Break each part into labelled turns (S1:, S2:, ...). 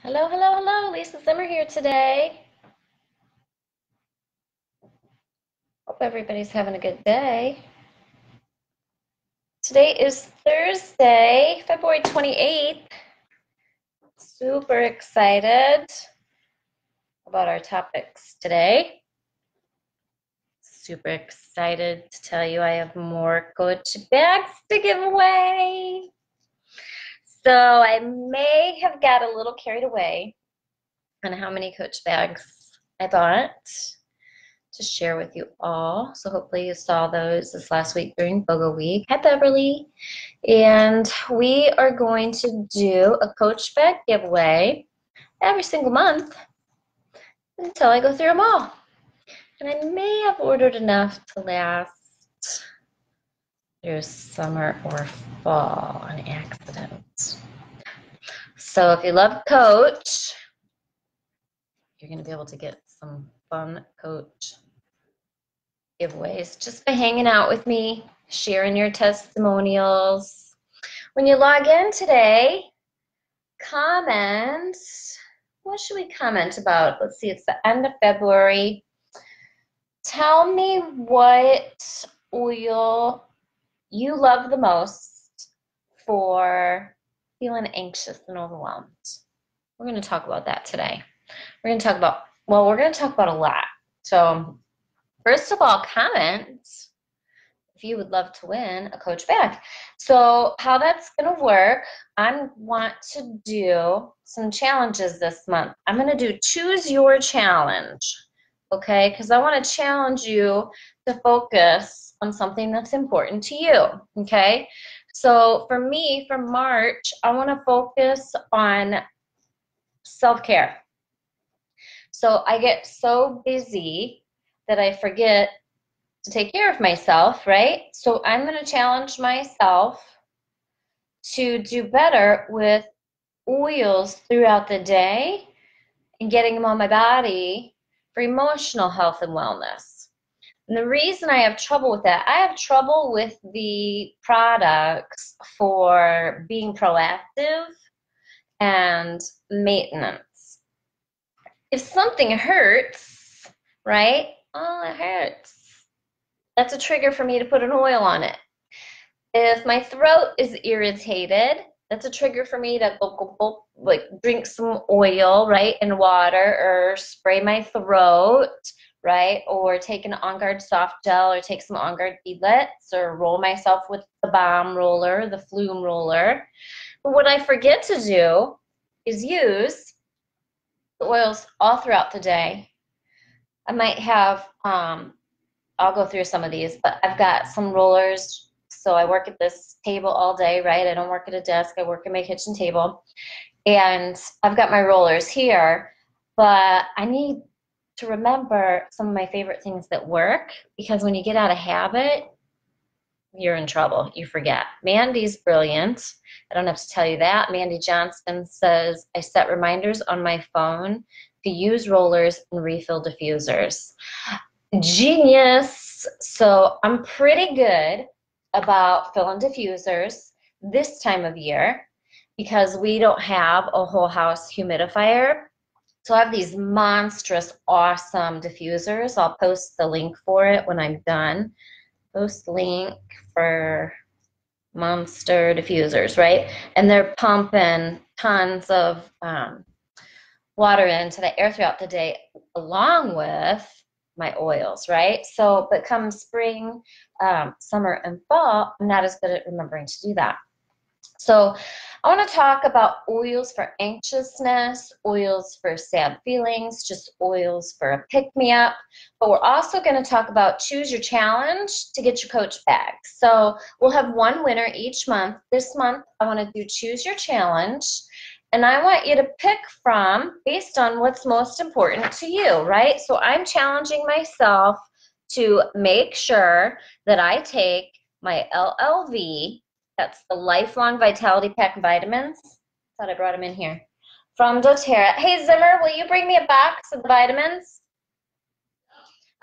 S1: Hello, hello, hello. Lisa Zimmer here today. Hope everybody's having a good day. Today is Thursday, February 28th. Super excited about our topics today. Super excited to tell you I have more coach bags to give away. So I may have got a little carried away on how many coach bags I bought to share with you all. So hopefully you saw those this last week during BOGO week. Hi, Beverly. And we are going to do a coach bag giveaway every single month until I go through them all. And I may have ordered enough to last through summer or fall on accident. So if you love coach, you're going to be able to get some fun coach giveaways just by hanging out with me, sharing your testimonials. When you log in today, comment. What should we comment about? Let's see, it's the end of February. Tell me what oil you love the most for feeling anxious and overwhelmed. We're going to talk about that today. We're going to talk about a lot. So first of all, comment if you would love to win a coach bag. So how that's going to work, I want to do some challenges this month. I'm going to do choose your challenge, okay? Because I want to challenge you to focus on something that's important to you, okay? So for me, for March, I want to focus on self-care. So I get so busy that I forget to take care of myself, right? So I'm going to challenge myself to do better with oils throughout the day and getting them on my body for emotional health and wellness. And the reason I have trouble with that, I have trouble with the products for being proactive and maintenance. If something hurts, right? Oh, it hurts. That's a trigger for me to put an oil on it. If my throat is irritated, that's a trigger for me to like drink some oil, right, and water, or spray my throat, right, or take an On Guard soft gel, or take some On Guard beadlets, or roll myself with the balm roller, the flume roller. But what I forget to do is use the oils all throughout the day. I might have I'll go through some of these, but I've got some rollers. So I work at this table all day, right? I don't work at a desk. I work at my kitchen table. And I've got my rollers here, but I need to remember some of my favorite things that work, because when you get out of habit, you're in trouble. You forget. Mandy's brilliant. I don't have to tell you that. Mandy Johnston says, I set reminders on my phone to use rollers and refill diffusers. Genius. So I'm pretty good about filling diffusers this time of year because we don't have a whole house humidifier. So I have these monstrous, awesome diffusers. I'll post the link for it when I'm done. Post link for monster diffusers, right? And they're pumping tons of water into the air throughout the day along with my oils, right? So, but come spring, summer, and fall, I'm not as good at remembering to do that. So I want to talk about oils for anxiousness, oils for sad feelings, just oils for a pick-me-up. But we're also going to talk about choose your challenge to get your coach bag. So we'll have one winner each month. This month, I want to do choose your challenge. And I want you to pick from based on what's most important to you, right? So I'm challenging myself to make sure that I take my LLV, that's the Lifelong Vitality Pack vitamins. Thought I brought them in here. From doTERRA. Hey, Zimmer, will you bring me a box of the vitamins?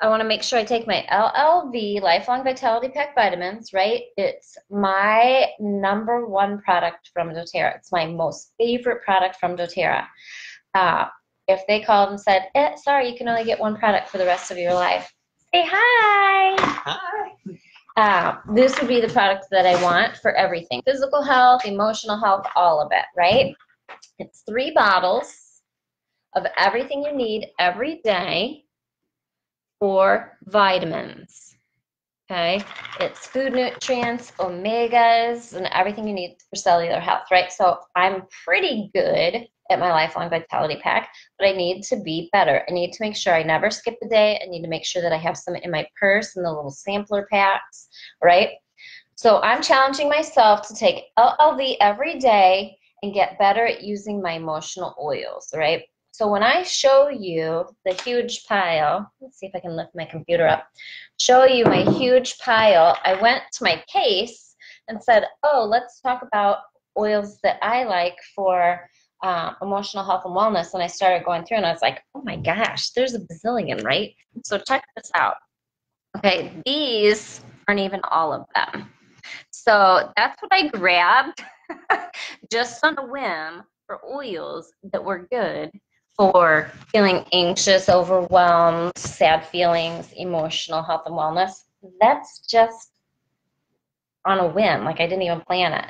S1: I want to make sure I take my LLV, Lifelong Vitality Pack vitamins, right? It's my #1 product from doTERRA. It's my most favorite product from doTERRA. If they called and said, sorry, you can only get one product for the rest of your life, say hi. Hi. This would be the product that I want for everything. Physical health, emotional health, all of it, right? It's 3 bottles of everything you need every day for vitamins. Okay, it's food nutrients, omegas, and everything you need for cellular health, right? So I'm pretty good at my Lifelong Vitality Pack, but I need to be better. I need to make sure I never skip a day. I need to make sure that I have some in my purse and the little sampler packs, right? So I'm challenging myself to take LLV every day and get better at using my emotional oils, right? So when I show you the huge pile, let's see if I can lift my computer up, show you my huge pile, I went to my case and said, oh, let's talk about oils that I like for emotional health and wellness. And I started going through and I was like, oh my gosh, there's a bazillion, right? So check this out. Okay, these aren't even all of them. So that's what I grabbed just on a whim for oils that were good for feeling anxious, overwhelmed, sad feelings, emotional health and wellness. That's just on a whim, like I didn't even plan it.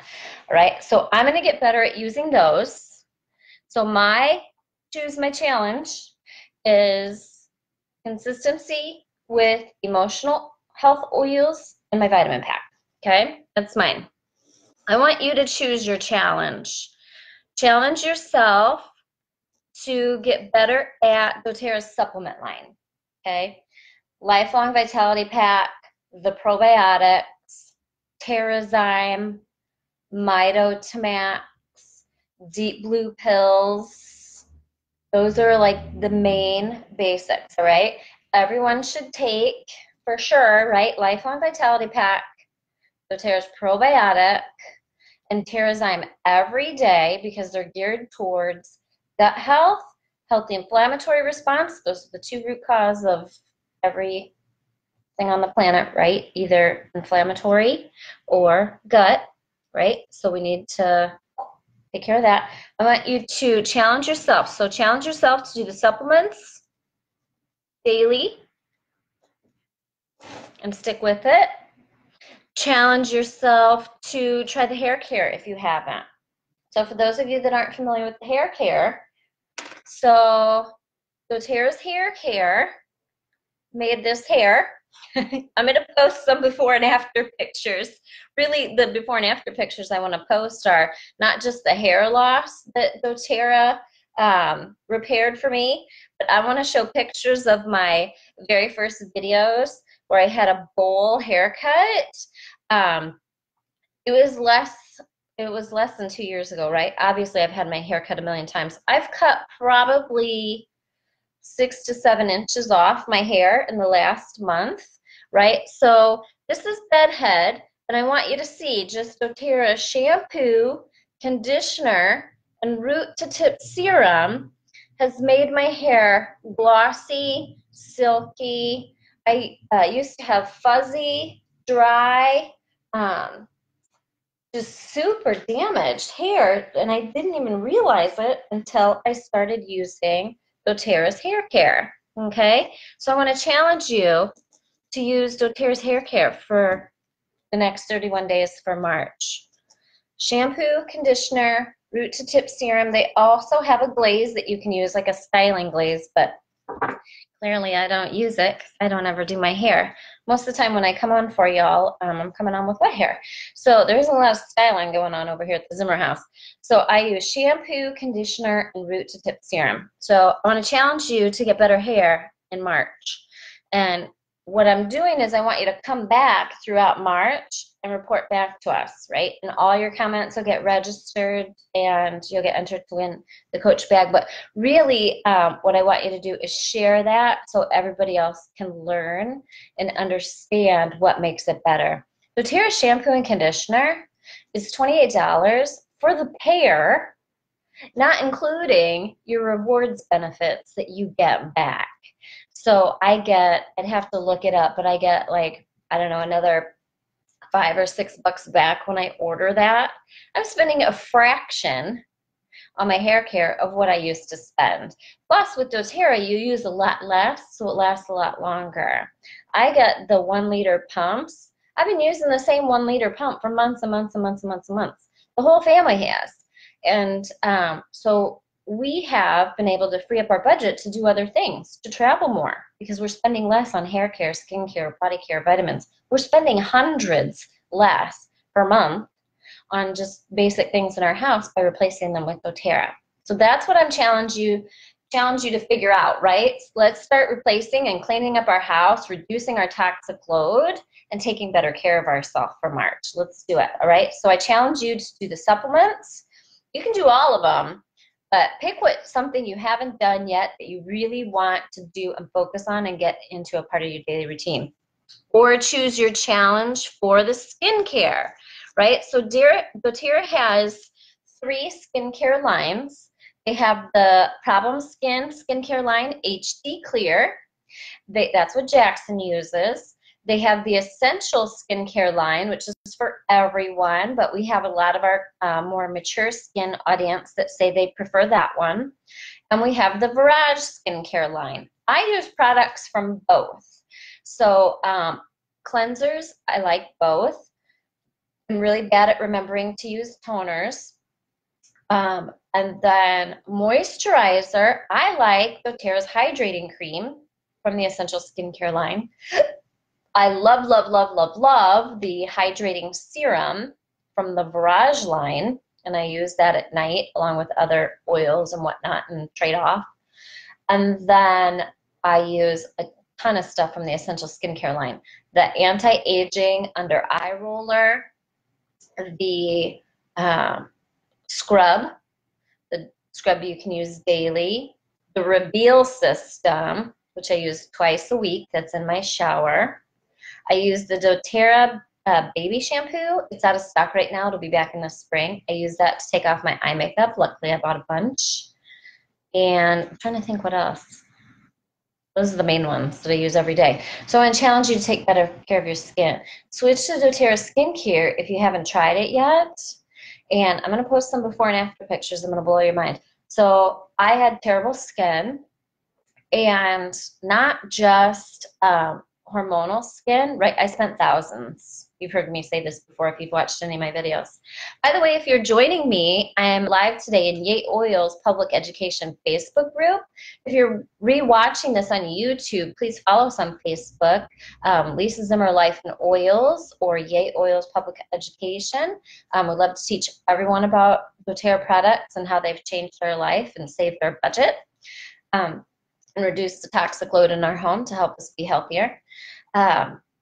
S1: All right, so I'm going to get better at using those. So my challenge is consistency with emotional health oils and my vitamin pack. Okay, that's mine. I want you to choose your challenge. Challenge yourself to get better at doTERRA's supplement line. Okay, Lifelong Vitality Pack, the probiotics, Terrazyme, Mitotomax, Deep Blue pills. Those are like the main basics, all right? Everyone should take, for sure, right? Lifelong Vitality Pack, doTERRA's probiotic, and Terrazyme every day because they're geared towards gut health, healthy inflammatory response. Those are the 2 root causes of everything on the planet, right? Either inflammatory or gut, right? So we need to take care of that. I want you to challenge yourself. So challenge yourself to do the supplements daily and stick with it. Challenge yourself to try the hair care if you haven't. So for those of you that aren't familiar with the hair care, so doTERRA's hair care made this hair. I'm going to post some before and after pictures. Really, the before and after pictures I want to post are not just the hair loss that doTERRA repaired for me, but I want to show pictures of my very first videos where I had a bowl haircut. It was less than 2 years ago, right? Obviously, I've had my hair cut a million times. I've cut probably 6 to 7 inches off my hair in the last month, right? So this is bedhead, and I want you to see just doTERRA shampoo, conditioner, and root to tip serum has made my hair glossy, silky. I used to have fuzzy, dry, just super damaged hair, and I didn't even realize it until I started using doTERRA's hair care. Okay, so I want to challenge you to use doTERRA's hair care for the next 31 days for March. Shampoo, conditioner, root to tip serum. They also have a glaze that you can use, like a styling glaze, but clearly I don't use it because I don't ever do my hair. Most of the time when I come on for y'all, I'm coming on with wet hair. So there's a lot of styling going on over here at the Zimmer house. So I use shampoo, conditioner, and root to tip serum. So I want to challenge you to get better hair in March. And what I'm doing is I want you to come back throughout March and report back to us, right? And all your comments will get registered and you'll get entered to win the coach bag. But really what I want you to do is share that so everybody else can learn and understand what makes it better. doTERRA shampoo and conditioner is $28 for the pair, not including your rewards benefits that you get back. So I'd have to look it up, but I get like, I don't know, another $5 or $6 back when I order that. I'm spending a fraction on my hair care of what I used to spend. Plus, with doTERRA, you use a lot less, so it lasts a lot longer. I got the 1 liter pumps. I've been using the same 1 liter pump for months and months and months and months and months. The whole family has. And so we have been able to free up our budget to do other things, to travel more, because we're spending less on hair care, skin care, body care, vitamins. We're spending hundreds less per month on just basic things in our house by replacing them with doTERRA. So that's what I'm challenge you to figure out, right? Let's start replacing and cleaning up our house, reducing our toxic load, and taking better care of ourselves for March. Let's do it, all right? So I challenge you to do the supplements. You can do all of them, but pick something you haven't done yet that you really want to do and focus on and get into a part of your daily routine. Or choose your challenge for the skincare, right? So doTERRA has 3 skincare lines. They have the Problem Skin skincare line, HD Clear. That's what Jackson uses. They have the Essential skincare line, which is for everyone, but we have a lot of our more mature skin audience that say they prefer that one. And we have the Virage skincare line. I use products from both. So cleansers, I like both. I'm really bad at remembering to use toners. And then moisturizer, I like doTERRA's hydrating cream from the Essential Skincare line. I love, love, love, love, love the hydrating serum from the Virage line, and I use that at night along with other oils and whatnot and trade off. And then I use a ton of stuff from the Essential Skincare line. The anti-aging under eye roller, the scrub, the scrub you can use daily, the Reveal system, which I use twice a week, that's in my shower. I use the doTERRA baby shampoo. It's out of stock right now. It'll be back in the spring. I use that to take off my eye makeup. Luckily, I bought a bunch. And I'm trying to think what else. Those are the main ones that I use every day. So I challenge you to take better care of your skin. Switch to doTERRA skincare if you haven't tried it yet. And I'm going to post some before and after pictures. I'm going to blow your mind. So I had terrible skin, and not just hormonal skin, right? I spent thousands. You've heard me say this before if you've watched any of my videos. By the way, if you're joining me, I am live today in Yay Oils Public Education Facebook group. If you're re-watching this on YouTube, please follow us on Facebook, Lisa Zimmer Life and Oils, or Yay Oils Public Education. We'd love to teach everyone about doTERRA products and how they've changed their life and saved their budget, and reduce the toxic load in our home to help us be healthier.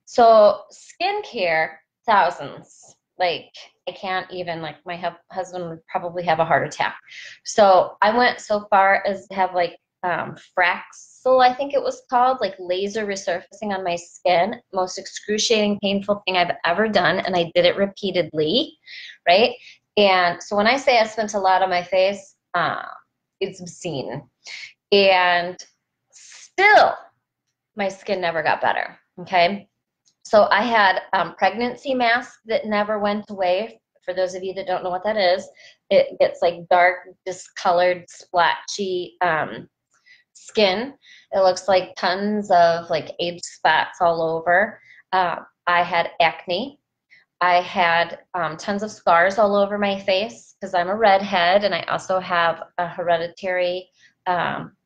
S1: So skincare, thousands. Like, I can't even, like, my husband would probably have a heart attack. So I went so far as to have like Fraxel, I think it was called, like laser resurfacing on my skin. Most excruciating, painful thing I've ever done, and I did it repeatedly, right? And so when I say I spent a lot on my face, it's obscene. And still, my skin never got better, okay? So I had pregnancy mask that never went away. For those of you that don't know what that is, it gets like dark, discolored, splotchy skin. It looks like tons of like age spots all over. I had acne. I had tons of scars all over my face because I'm a redhead, and I also have a hereditary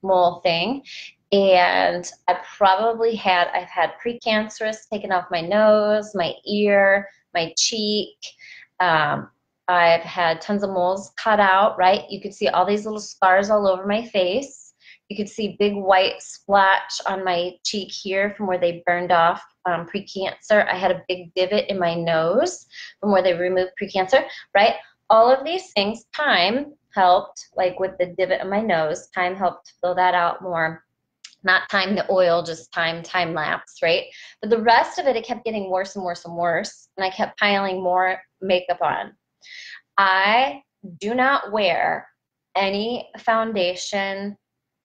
S1: mole thing. And I've had precancerous taken off my nose, my ear, my cheek. I've had tons of moles cut out, right? You could see all these little scars all over my face. You could see big white splotch on my cheek here from where they burned off precancer. I had a big divot in my nose from where they removed precancer, right? All of these things, time helped, like with the divot in my nose, time helped fill that out more. Not time the oil, just time lapse, right? But the rest of it, it kept getting worse and worse and worse, and I kept piling more makeup on. I do not wear any foundation,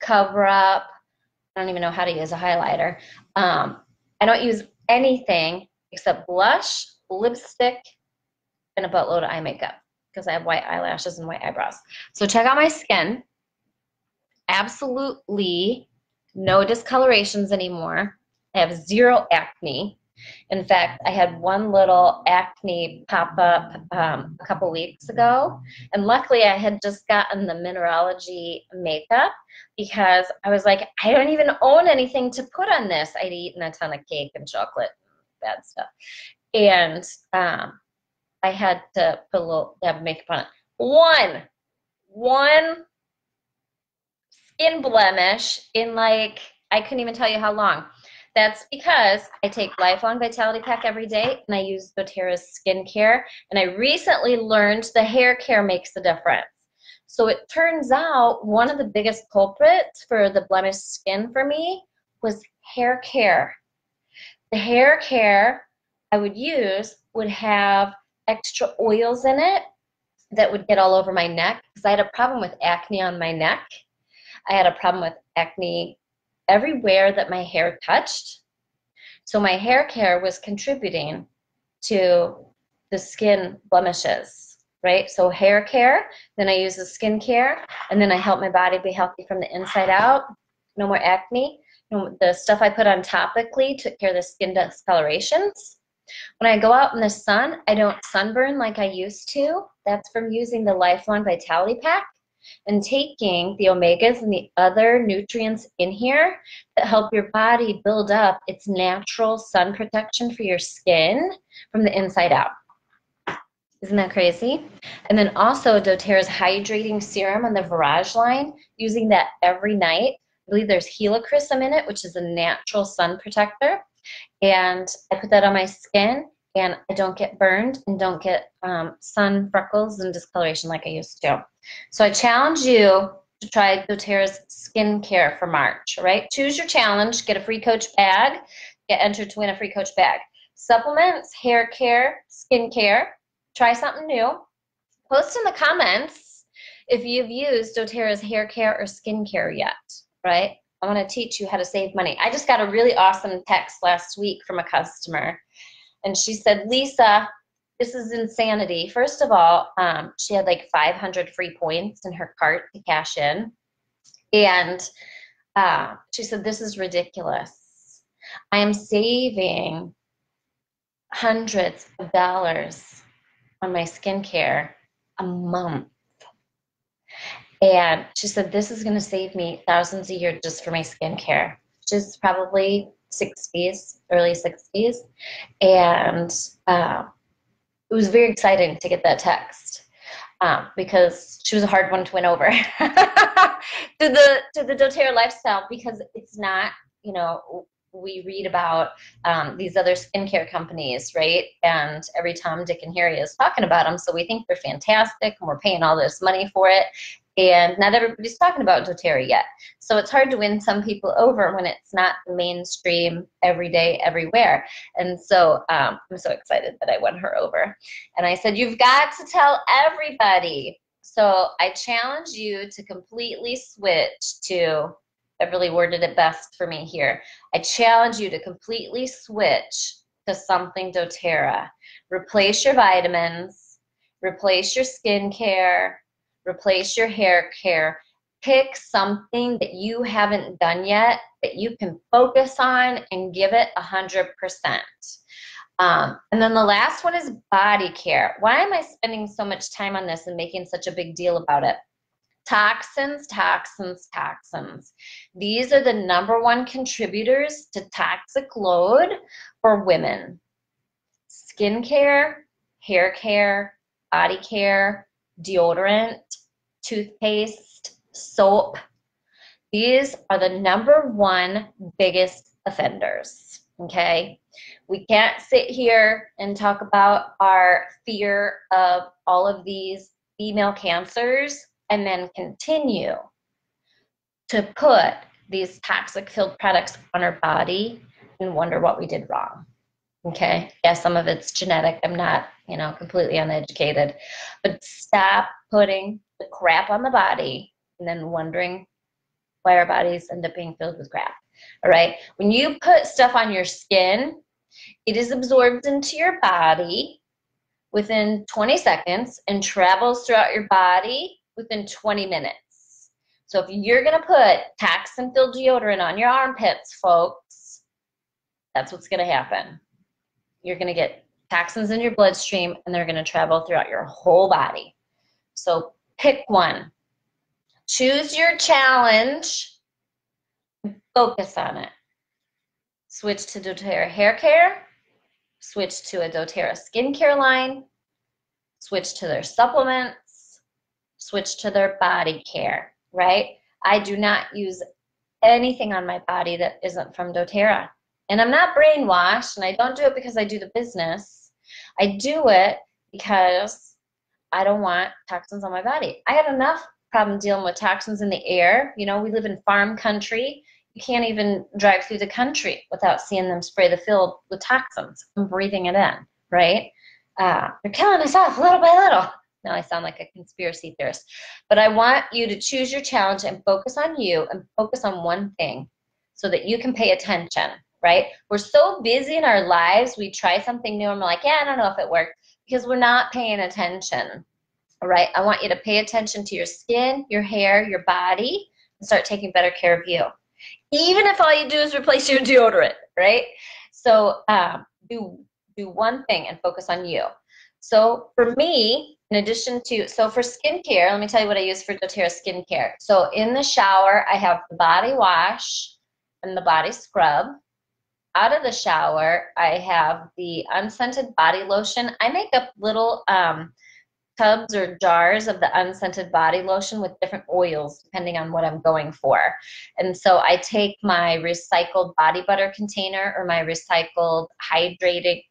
S1: cover up, I don't even know how to use a highlighter. I don't use anything except blush, lipstick, and a buttload of eye makeup because I have white eyelashes and white eyebrows. So check out my skin. Absolutely no discolorations anymore. I have zero acne. In fact, I had one little acne pop up a couple weeks ago. And luckily, I had just gotten the mineralogy makeup because I was like, I don't even own anything to put on this. I'd eaten a ton of cake and chocolate, bad stuff. And I had to put a little have makeup on it. One skin blemish in like, I couldn't even tell you how long. That's because I take Lifelong Vitality Pack every day and I use doTERRA's skincare. And I recently learned the hair care makes a difference. So it turns out one of the biggest culprits for the blemished skin for me was hair care. The hair care I would use would have extra oils in it that would get all over my neck because I had a problem with acne on my neck. I had a problem with acne everywhere that my hair touched. So my hair care was contributing to the skin blemishes, right? So hair care, then I use the skin care, and then I help my body be healthy from the inside out. No more acne. The stuff I put on topically took care of the skin discolorations. When I go out in the sun, I don't sunburn like I used to. That's from using the Lifelong Vitality Pack and taking the omegas and the other nutrients in here that help your body build up its natural sun protection for your skin from the inside out. Isn't that crazy? And then also doTERRA's hydrating serum on the Virage line, using that every night. I believe there's helichrysum in it, which is a natural sun protector. And I put that on my skin and I don't get burned and don't get sun freckles and discoloration like I used to. So I challenge you to try doTERRA's skincare for March, right? Choose your challenge, get a free Coach bag, get entered to win a free Coach bag. Supplements, hair care, skincare, try something new. Post in the comments if you've used doTERRA's hair care or skincare yet, right? I want to teach you how to save money. I just got a really awesome text last week from a customer, and she said, Lisa, this is insanity. First of all, she had like 500 free points in her cart to cash in, and she said, this is ridiculous. I am saving hundreds of dollars on my skincare a month. And she said, this is going to save me thousands a year just for my skincare. She's probably 60s, early 60s. And it was very exciting to get that text because she was a hard one to win over to the doTERRA lifestyle, because it's not, you know, we read about these other skincare companies, right? And every Tom, Dick, and Harry is talking about them. So we think they're fantastic and we're paying all this money for it. And not everybody's talking about doTERRA yet. So it's hard to win some people over when it's not the mainstream every day, everywhere. And so I'm so excited that I won her over. And I said, you've got to tell everybody. So I challenge you to completely switch to, I really worded it best for me here. I challenge you to completely switch to something doTERRA. Replace your vitamins, replace your skincare, replace your hair care. Pick something that you haven't done yet that you can focus on and give it 100%. And then the last one is body care. Why am I spending so much time on this and making such a big deal about it? Toxins, toxins, toxins. These are the #1 contributors to toxic load for women. Skincare, hair care, body care, deodorant, toothpaste, soap. These are the #1 biggest offenders, okay? We can't sit here and talk about our fear of all of these female cancers and then continue to put these toxic-filled products on our body and wonder what we did wrong. Okay, yeah, some of it's genetic. I'm not, you know, completely uneducated, but stop putting the crap on the body and then wondering why our bodies end up being filled with crap. All right. When you put stuff on your skin, it is absorbed into your body within 20 seconds and travels throughout your body within 20 minutes. So if you're going to put toxin-filled deodorant on your armpits, folks, that's what's going to happen. You're going to get toxins in your bloodstream, and they're going to travel throughout your whole body. So pick one. Choose your challenge and focus on it. Switch to doTERRA hair care. Switch to a doTERRA skincare line. Switch to their supplements. Switch to their body care, right? I do not use anything on my body that isn't from doTERRA. And I'm not brainwashed, and I don't do it because I do the business. I do it because I don't want toxins on my body. I have enough problem dealing with toxins in the air. You know, we live in farm country. You can't even drive through the country without seeing them spray the field with toxins and breathing it in, right? They're killing us off little by little. Now I sound like a conspiracy theorist. But I want you to choose your challenge and focus on you and focus on one thing so that you can pay attention, right? We're so busy in our lives, we try something new and we're like, yeah, I don't know if it worked, because we're not paying attention, all right? I want you to pay attention to your skin, your hair, your body, and start taking better care of you. Even if all you do is replace your deodorant, right? So do one thing and focus on you. So for me, in addition to, so for skincare, let me tell you what I use for doTERRA skincare. So in the shower, I have the body wash and the body scrub. Out of the shower, I have the unscented body lotion. I make up little tubs or jars of the unscented body lotion with different oils depending on what I'm going for. And so I take my recycled body butter container or my recycled hydrating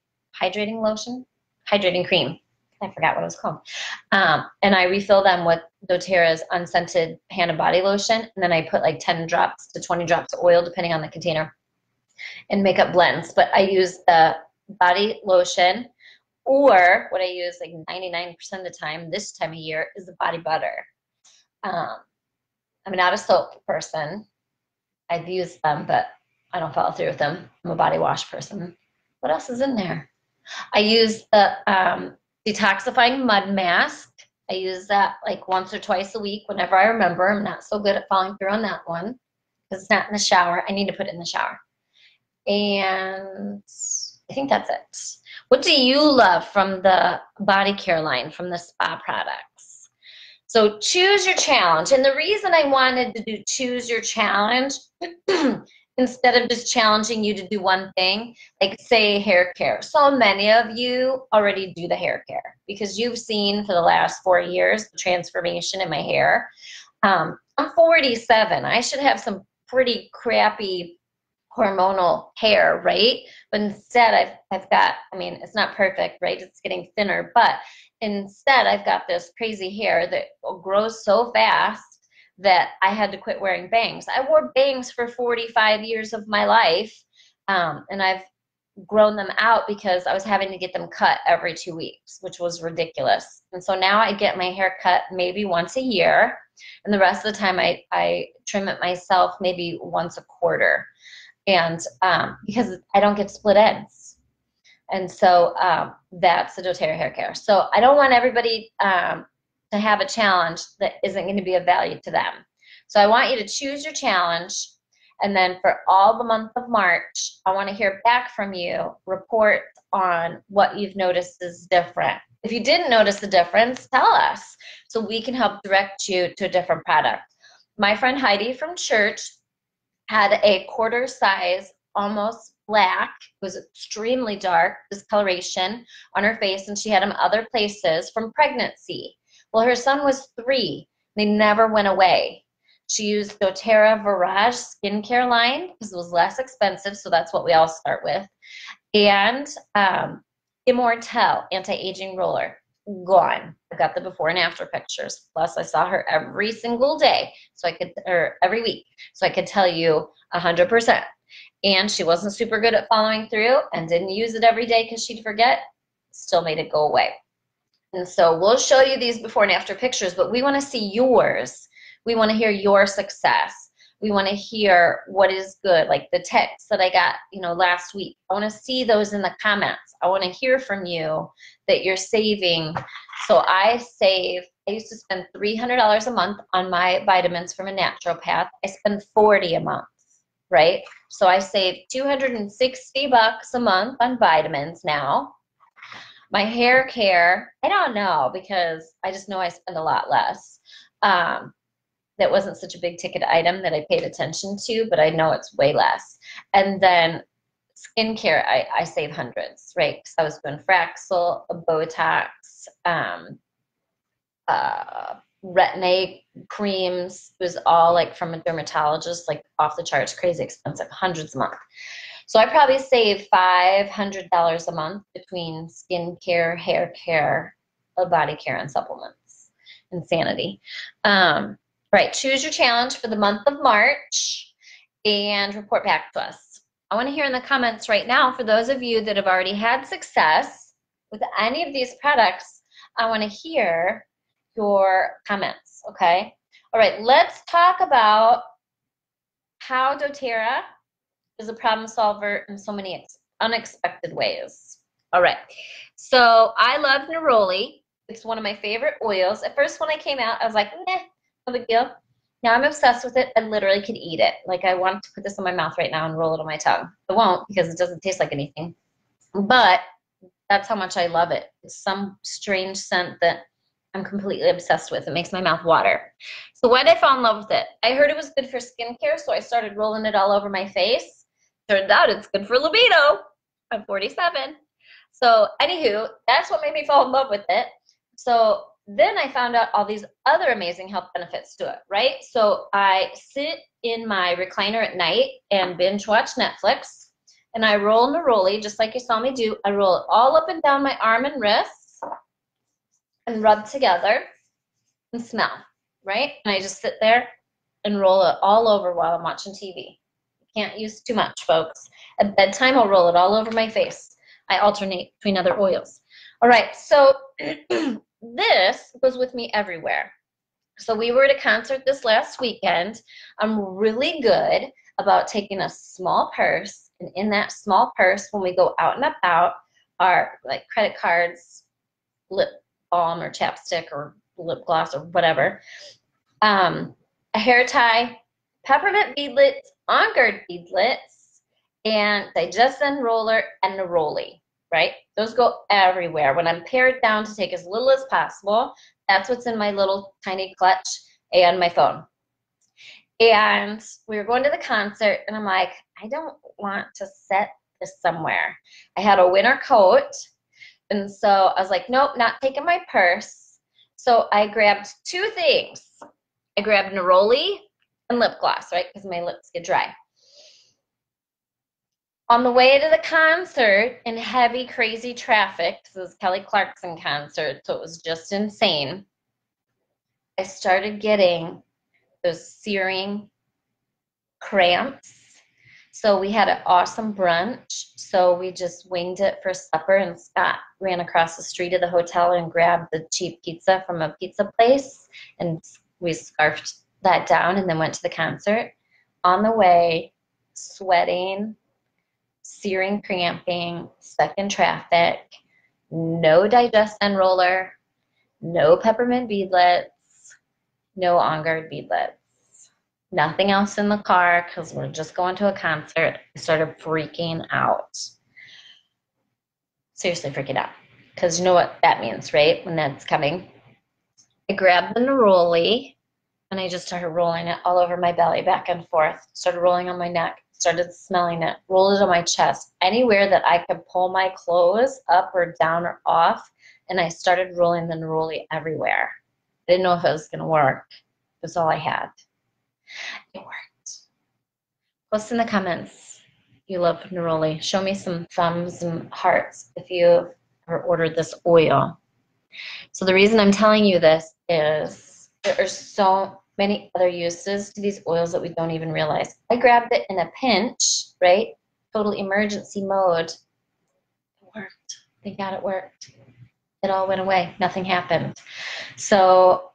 S1: cream. I forgot what it was called. And I refill them with doTERRA's unscented hand and body lotion. And then I put like 10 drops to 20 drops of oil depending on the container and make up blends. But I use the body lotion, or what I use like 99% of the time this time of year is the body butter. I'm not a soap person. I've used them, but I don't follow through with them. I'm a body wash person. What else is in there? I use the detoxifying mud mask. I use that like once or twice a week whenever I remember. I'm not so good at following through on that one because it's not in the shower. I need to put it in the shower. And I think that's it. What do you love from the body care line, from the spa products? So choose your challenge. And the reason I wanted to do choose your challenge instead of just challenging you to do one thing, like say hair care. So many of you already do the hair care because you've seen for the last 4 years the transformation in my hair. I'm 47. I should have some pretty crappy hormonal hair, right? But instead I've got, I mean, it's not perfect, right? It's getting thinner, but instead I've got this crazy hair that grows so fast that I had to quit wearing bangs. I wore bangs for 45 years of my life, and I've grown them out because I was having to get them cut every 2 weeks, which was ridiculous. And so now I get my hair cut maybe once a year, and the rest of the time I trim it myself maybe once a quarter. And because I don't get split ends. And so that's the doTERRA hair care. So I don't want everybody to have a challenge that isn't going to be of value to them. So I want you to choose your challenge. And then for all the month of March, I want to hear back from you, report on what you've noticed is different. If you didn't notice the difference, tell us so we can help direct you to a different product. My friend Heidi from church had a quarter size, almost black, it was extremely dark discoloration on her face, and she had them other places from pregnancy. Well, her son was 3. They never went away. She used doTERRA Virage skincare line because it was less expensive, so that's what we all start with. And Immortelle anti-aging roller, gone. I got the before and after pictures. Plus, I saw her every single day, so I could, or every week, so I could tell you 100%. And she wasn't super good at following through and didn't use it every day because she'd forget. Still made it go away. And so we'll show you these before and after pictures, but we want to see yours. We want to hear your success. We want to hear what is good, like the texts that I got, last week. I want to see those in the comments. I want to hear from you that you're saving. So I used to spend $300 a month on my vitamins from a naturopath. I spend $40 a month, right? So I save $260 a month on vitamins now. My hair care, I don't know, because I just know I spend a lot less. That wasn't such a big ticket item that I paid attention to, but I know it's way less. And then skincare, I save hundreds, right? Because I was doing Fraxel, Botox, retin-A creams. It was all like from a dermatologist, like off the charts, crazy expensive, hundreds a month. So I probably save $500 a month between skincare, hair care, body care, and supplements. Insanity. Right, choose your challenge for the month of March and report back to us. I want to hear in the comments right now, for those of you that have already had success with any of these products, I want to hear your comments, okay? All right, let's talk about how doTERRA is a problem solver in so many unexpected ways. All right, so I love neroli. It's one of my favorite oils. At first, when I came out, I was like, nah, no big deal. Now I'm obsessed with it. I literally could eat it. Like, I want to put this in my mouth right now and roll it on my tongue. I won't, because it doesn't taste like anything. But that's how much I love it. It's some strange scent that I'm completely obsessed with. It makes my mouth water. So why did I fall in love with it? I heard it was good for skincare, so I started rolling it all over my face. Turns out it's good for libido. I'm 47. So anywho, that's what made me fall in love with it. So then I found out all these other amazing health benefits to it, right? So I sit in my recliner at night and binge watch Netflix, and I roll neroli, just like you saw me do. I roll it all up and down my arm and wrists and rub together and smell, right? And I just sit there and roll it all over while I'm watching TV. Can't use too much, folks. At bedtime, I'll roll it all over my face. I alternate between other oils. All right, so this goes with me everywhere. So we were at a concert this last weekend. I'm really good about taking a small purse, and in that small purse, when we go out and about, are like credit cards, lip balm or chapstick or lip gloss or whatever, a hair tie, peppermint beadlets, on guard beadlets, and digestin roller and neroli, right? Those go everywhere. When I'm pared down to take as little as possible, that's what's in my little tiny clutch, and my phone. And we were going to the concert, and I'm like, I don't want to set this somewhere. I had a winter coat, and so I was like, nope, not taking my purse. So I grabbed two things. I grabbed neroli and lip gloss, right, because my lips get dry. On the way to the concert in heavy, crazy traffic, this was Kelly Clarkson concert, so it was just insane, I started getting those searing cramps. So we had an awesome brunch, so we just winged it for supper, and Scott ran across the street of the hotel and grabbed the cheap pizza from a pizza place, and we scarfed that down and then went to the concert. On the way, sweating, searing, cramping, stuck in traffic, no digestin roller, no peppermint beadlets, no on guard beadlets, nothing else in the car because we're just going to a concert. I started freaking out. Seriously freaking out, because you know what that means, right? When that's coming. I grabbed the neroli and I just started rolling it all over my belly, back and forth, started rolling on my neck, started smelling it, rolled it on my chest, anywhere that I could pull my clothes up or down or off, and I started rolling the neroli everywhere. I didn't know if it was going to work. That's all I had. It worked. Post in the comments you love neroli. Show me some thumbs and hearts if you've ever ordered this oil. So the reason I'm telling you this is there are so many other uses to these oils that we don't even realize. I grabbed it in a pinch, right? Total emergency mode. It worked. Thank God it worked. It all went away. Nothing happened. So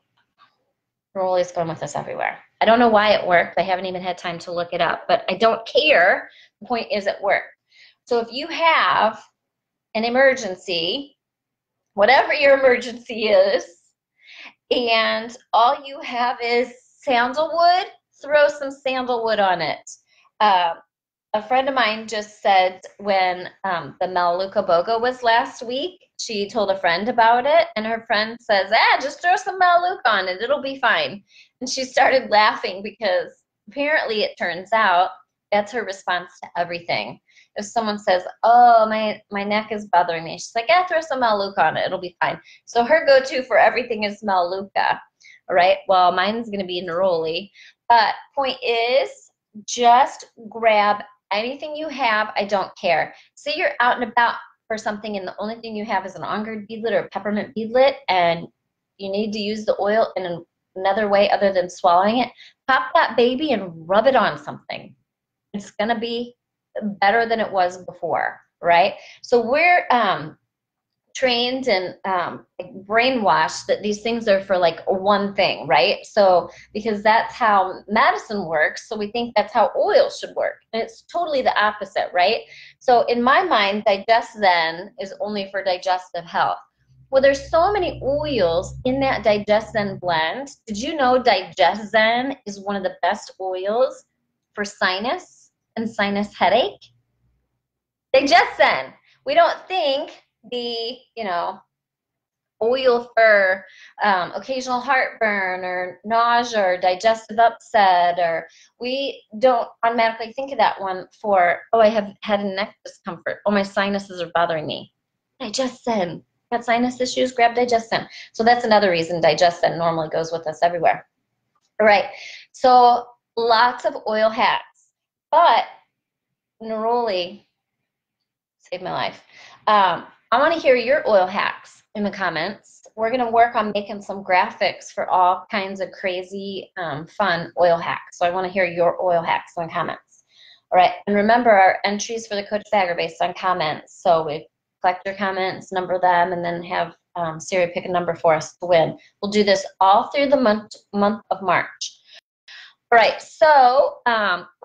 S1: neroli is going with us everywhere. I don't know why it worked. I haven't even had time to look it up, but I don't care. The point is it worked. So if you have an emergency, whatever your emergency is, and all you have is sandalwood, throw some sandalwood on it. A friend of mine just said when the Melaleuca Boga was last week, she told a friend about it, and her friend says, just throw some Melaleuca on it. It'll be fine. And she started laughing because apparently it turns out that's her response to everything. If someone says, oh, my neck is bothering me, she's like, throw some Melaleuca on it. It'll be fine. So her go-to for everything is Melaleuca. All right, well, mine's going to be neroli. But point is, just grab anything you have. I don't care. Say you're out and about for something and the only thing you have is an on-guard beadlet or a peppermint beadlet and you need to use the oil in another way other than swallowing it, pop that baby and rub it on something. It's going to be better than it was before, right? So we're trained and brainwashed that these things are for like one thing, right? So because that's how medicine works, so we think that's how oil should work, and it's totally the opposite, right? So in my mind, Digest Zen is only for digestive health. Well, there's so many oils in that Digest Zen blend. Did you know Digest Zen is one of the best oils for sinus and sinus headache? Digest Zen. We don't think the, oil for occasional heartburn or nausea or digestive upset, or we don't automatically think of that one for, oh, I have head and neck discomfort. Oh, my sinuses are bothering me. Digest Zen. Got sinus issues? Grab Digest Zen. So that's another reason Digest Zen normally goes with us everywhere. All right. So lots of oil hacks, but neroli saved my life. I want to hear your oil hacks in the comments. We're going to work on making some graphics for all kinds of crazy, fun oil hacks. So I want to hear your oil hacks in the comments. All right. And remember, our entries for the Coach Bag are based on comments. So we collect your comments, number them, and then have Siri pick a number for us to win. We'll do this all through the month of March. All right, so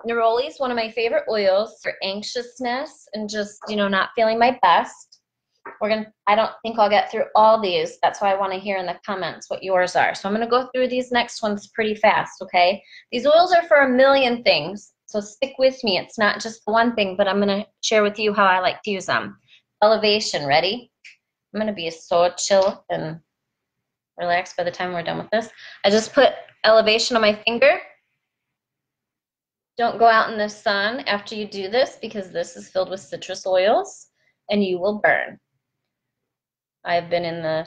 S1: neroli is one of my favorite oils for anxiousness and just, not feeling my best. I don't think I'll get through all these. That's why I want to hear in the comments what yours are. So I'm going to go through these next ones pretty fast, okay? These oils are for a million things, so stick with me. It's not just one thing, but I'm going to share with you how I like to use them. Elevation, ready? I'm going to be so chill and relaxed by the time we're done with this. I just put elevation on my finger. Don't go out in the sun after you do this because this is filled with citrus oils and you will burn. I've been in the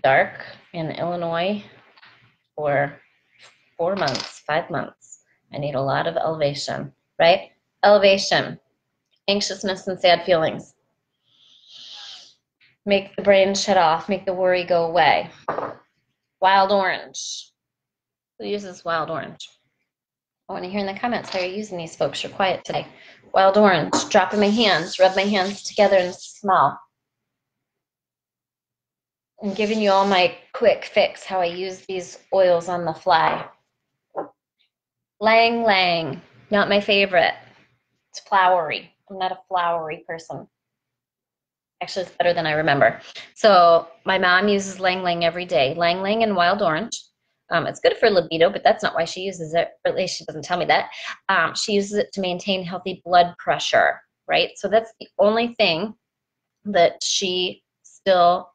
S1: dark in Illinois for 4 months, 5 months. I need a lot of elevation, right? Elevation, anxiousness and sad feelings. Make the brain shut off, make the worry go away. Wild orange. Who uses wild orange? I want to hear in the comments how you're using these, folks. You're quiet today. Wild orange. Drop in my hands. Rub my hands together and smell. I'm giving you all my quick fix how I use these oils on the fly. Lang Lang. Not my favorite. It's flowery. I'm not a flowery person. Actually, it's better than I remember. So my mom uses Lang Lang every day. Lang Lang and wild orange. It's good for libido, but that's not why she uses it. Or at least she doesn't tell me that. She uses it to maintain healthy blood pressure, right? So that's the only thing that she still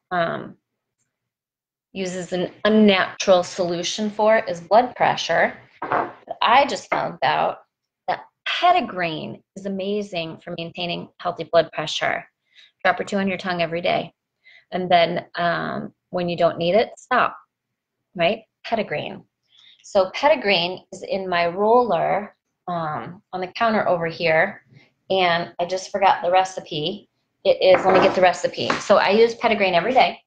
S1: uses an unnatural solution for is blood pressure. But I just found out that petitgrain is amazing for maintaining healthy blood pressure. Drop or two on your tongue every day. And then when you don't need it, stop, right? Petitgrain. So petitgrain is in my roller on the counter over here, and I just forgot the recipe. It is, let me get the recipe. So I use petitgrain every day.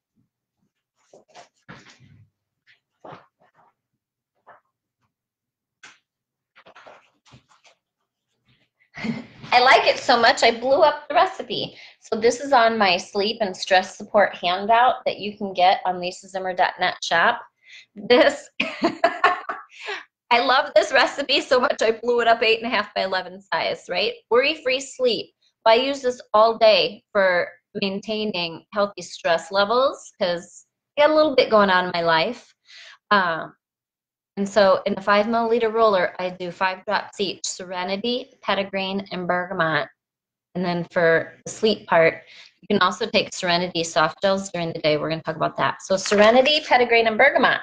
S1: I like it so much, I blew up the recipe. So this is on my sleep and stress support handout that you can get on lisazimmer.net shop. This, I love this recipe so much I blew it up 8.5 by 11 size, right? Worry-free sleep. I use this all day for maintaining healthy stress levels because I got a little bit going on in my life. Um, and so in a 5 milliliter roller, I do 5 drops each, Serenity, Petitgrain, and Bergamot. And then for the sleep part, you can also take Serenity soft gels during the day. We're going to talk about that. So Serenity, Petitgrain, and Bergamot,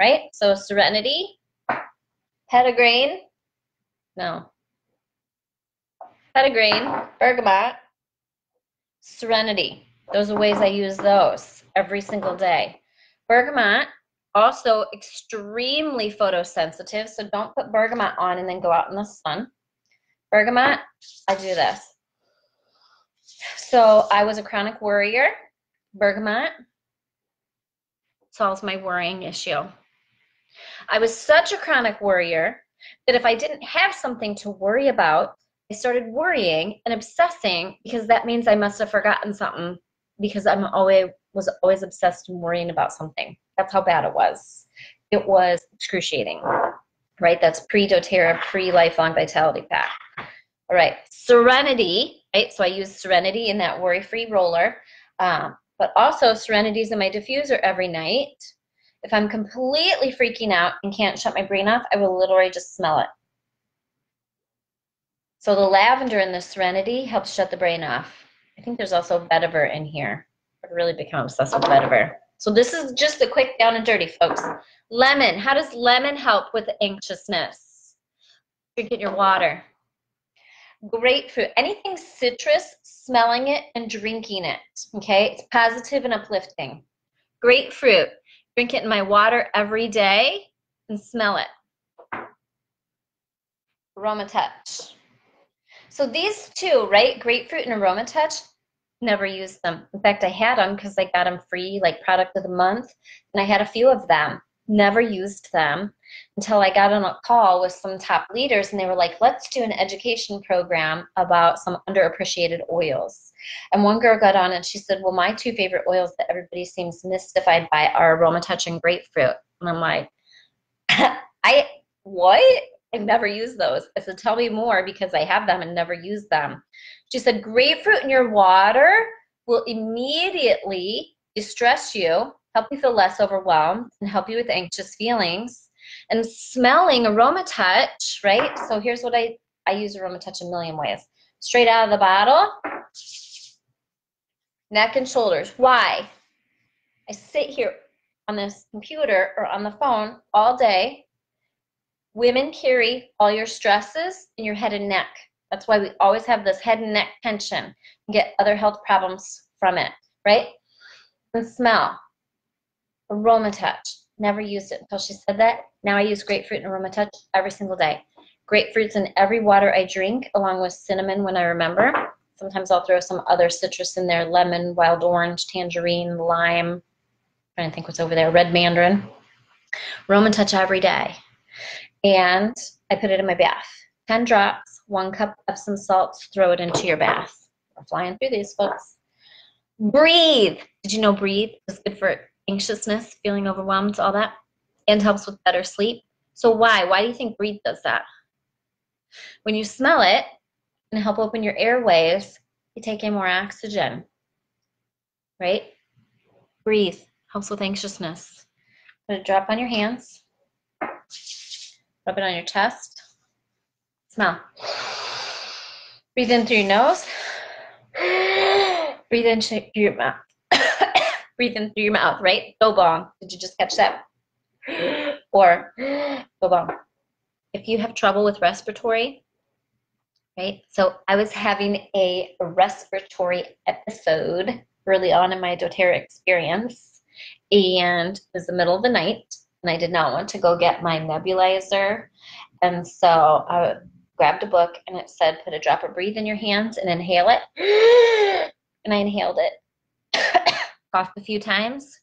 S1: right? So Serenity, Petitgrain, no, Petitgrain, Bergamot, Serenity. Those are ways I use those every single day. Bergamot, also extremely photosensitive, so don't put bergamot on and then go out in the sun. Bergamot, I do this. So I was a chronic worrier. Bergamot solves my worrying issue. I was such a chronic worrier that if I didn't have something to worry about, I started worrying and obsessing because that means I must have forgotten something because was always obsessed and worrying about something. That's how bad it was. It was excruciating, right? That's pre-doTERRA, pre-lifelong vitality pack. All right, Serenity, right? So I use Serenity in that worry-free roller, but also Serenity's in my diffuser every night. If I'm completely freaking out and can't shut my brain off, I will literally just smell it. So the lavender in the Serenity helps shut the brain off. I think there's also vetiver in here. I've really become obsessed with vetiver. So this is just a quick down and dirty, folks. Lemon. How does lemon help with anxiousness? Drinking your water. Grapefruit. Anything citrus, smelling it and drinking it. Okay? It's positive and uplifting. Grapefruit. Drink it in my water every day and smell it. Aroma Touch. So these two, right? Grapefruit and Aroma Touch, never used them. In fact, I had them because I got them free, like product of the month, and I had a few of them. Never used them until I got on a call with some top leaders, and they were like, let's do an education program about some underappreciated oils. And one girl got on and she said, well, my 2 favorite oils that everybody seems mystified by are Aroma Touch and Grapefruit. And I'm like, what? I've never used those. I said, tell me more because I have them and never used them. She said, grapefruit in your water will immediately distress you, help you feel less overwhelmed, and help you with anxious feelings. And smelling Aroma Touch, right? So here's what I use Aroma Touch a million ways. Straight out of the bottle, neck and shoulders. Why? I sit here on this computer or on the phone all day. Women carry all your stresses in your head and neck. That's why we always have this head and neck tension and get other health problems from it, right? And smell. Aroma Touch. Never used it until she said that. Now I use grapefruit and Aroma Touch every single day. Grapefruit's in every water I drink, along with cinnamon when I remember. Sometimes I'll throw some other citrus in there, lemon, wild orange, tangerine, lime. I'm trying to think what's over there, red mandarin. Aroma Touch every day. And I put it in my bath. 10 drops, 1 cup of some salts, throw it into your bath. We're flying through these, folks. Breathe. Did you know breathe is good for anxiousness, feeling overwhelmed, all that? And helps with better sleep. So why? Why do you think breathe does that? When you smell it and help open your airways, you take in more oxygen, right? Breathe. Helps with anxiousness. Put a drop on your hands. Rub it on your chest. Smell. Breathe in through your nose. Breathe in through your mouth. Breathe in through your mouth, right? Go bong. Did you just catch that? Or go bong. If you have trouble with respiratory, right? So I was having a respiratory episode early on in my doTERRA experience, and it was the middle of the night, and I did not want to go get my nebulizer. And so I grabbed a book, and it said, put a drop of breathe in your hands and inhale it. And I inhaled it. Coughed a few times.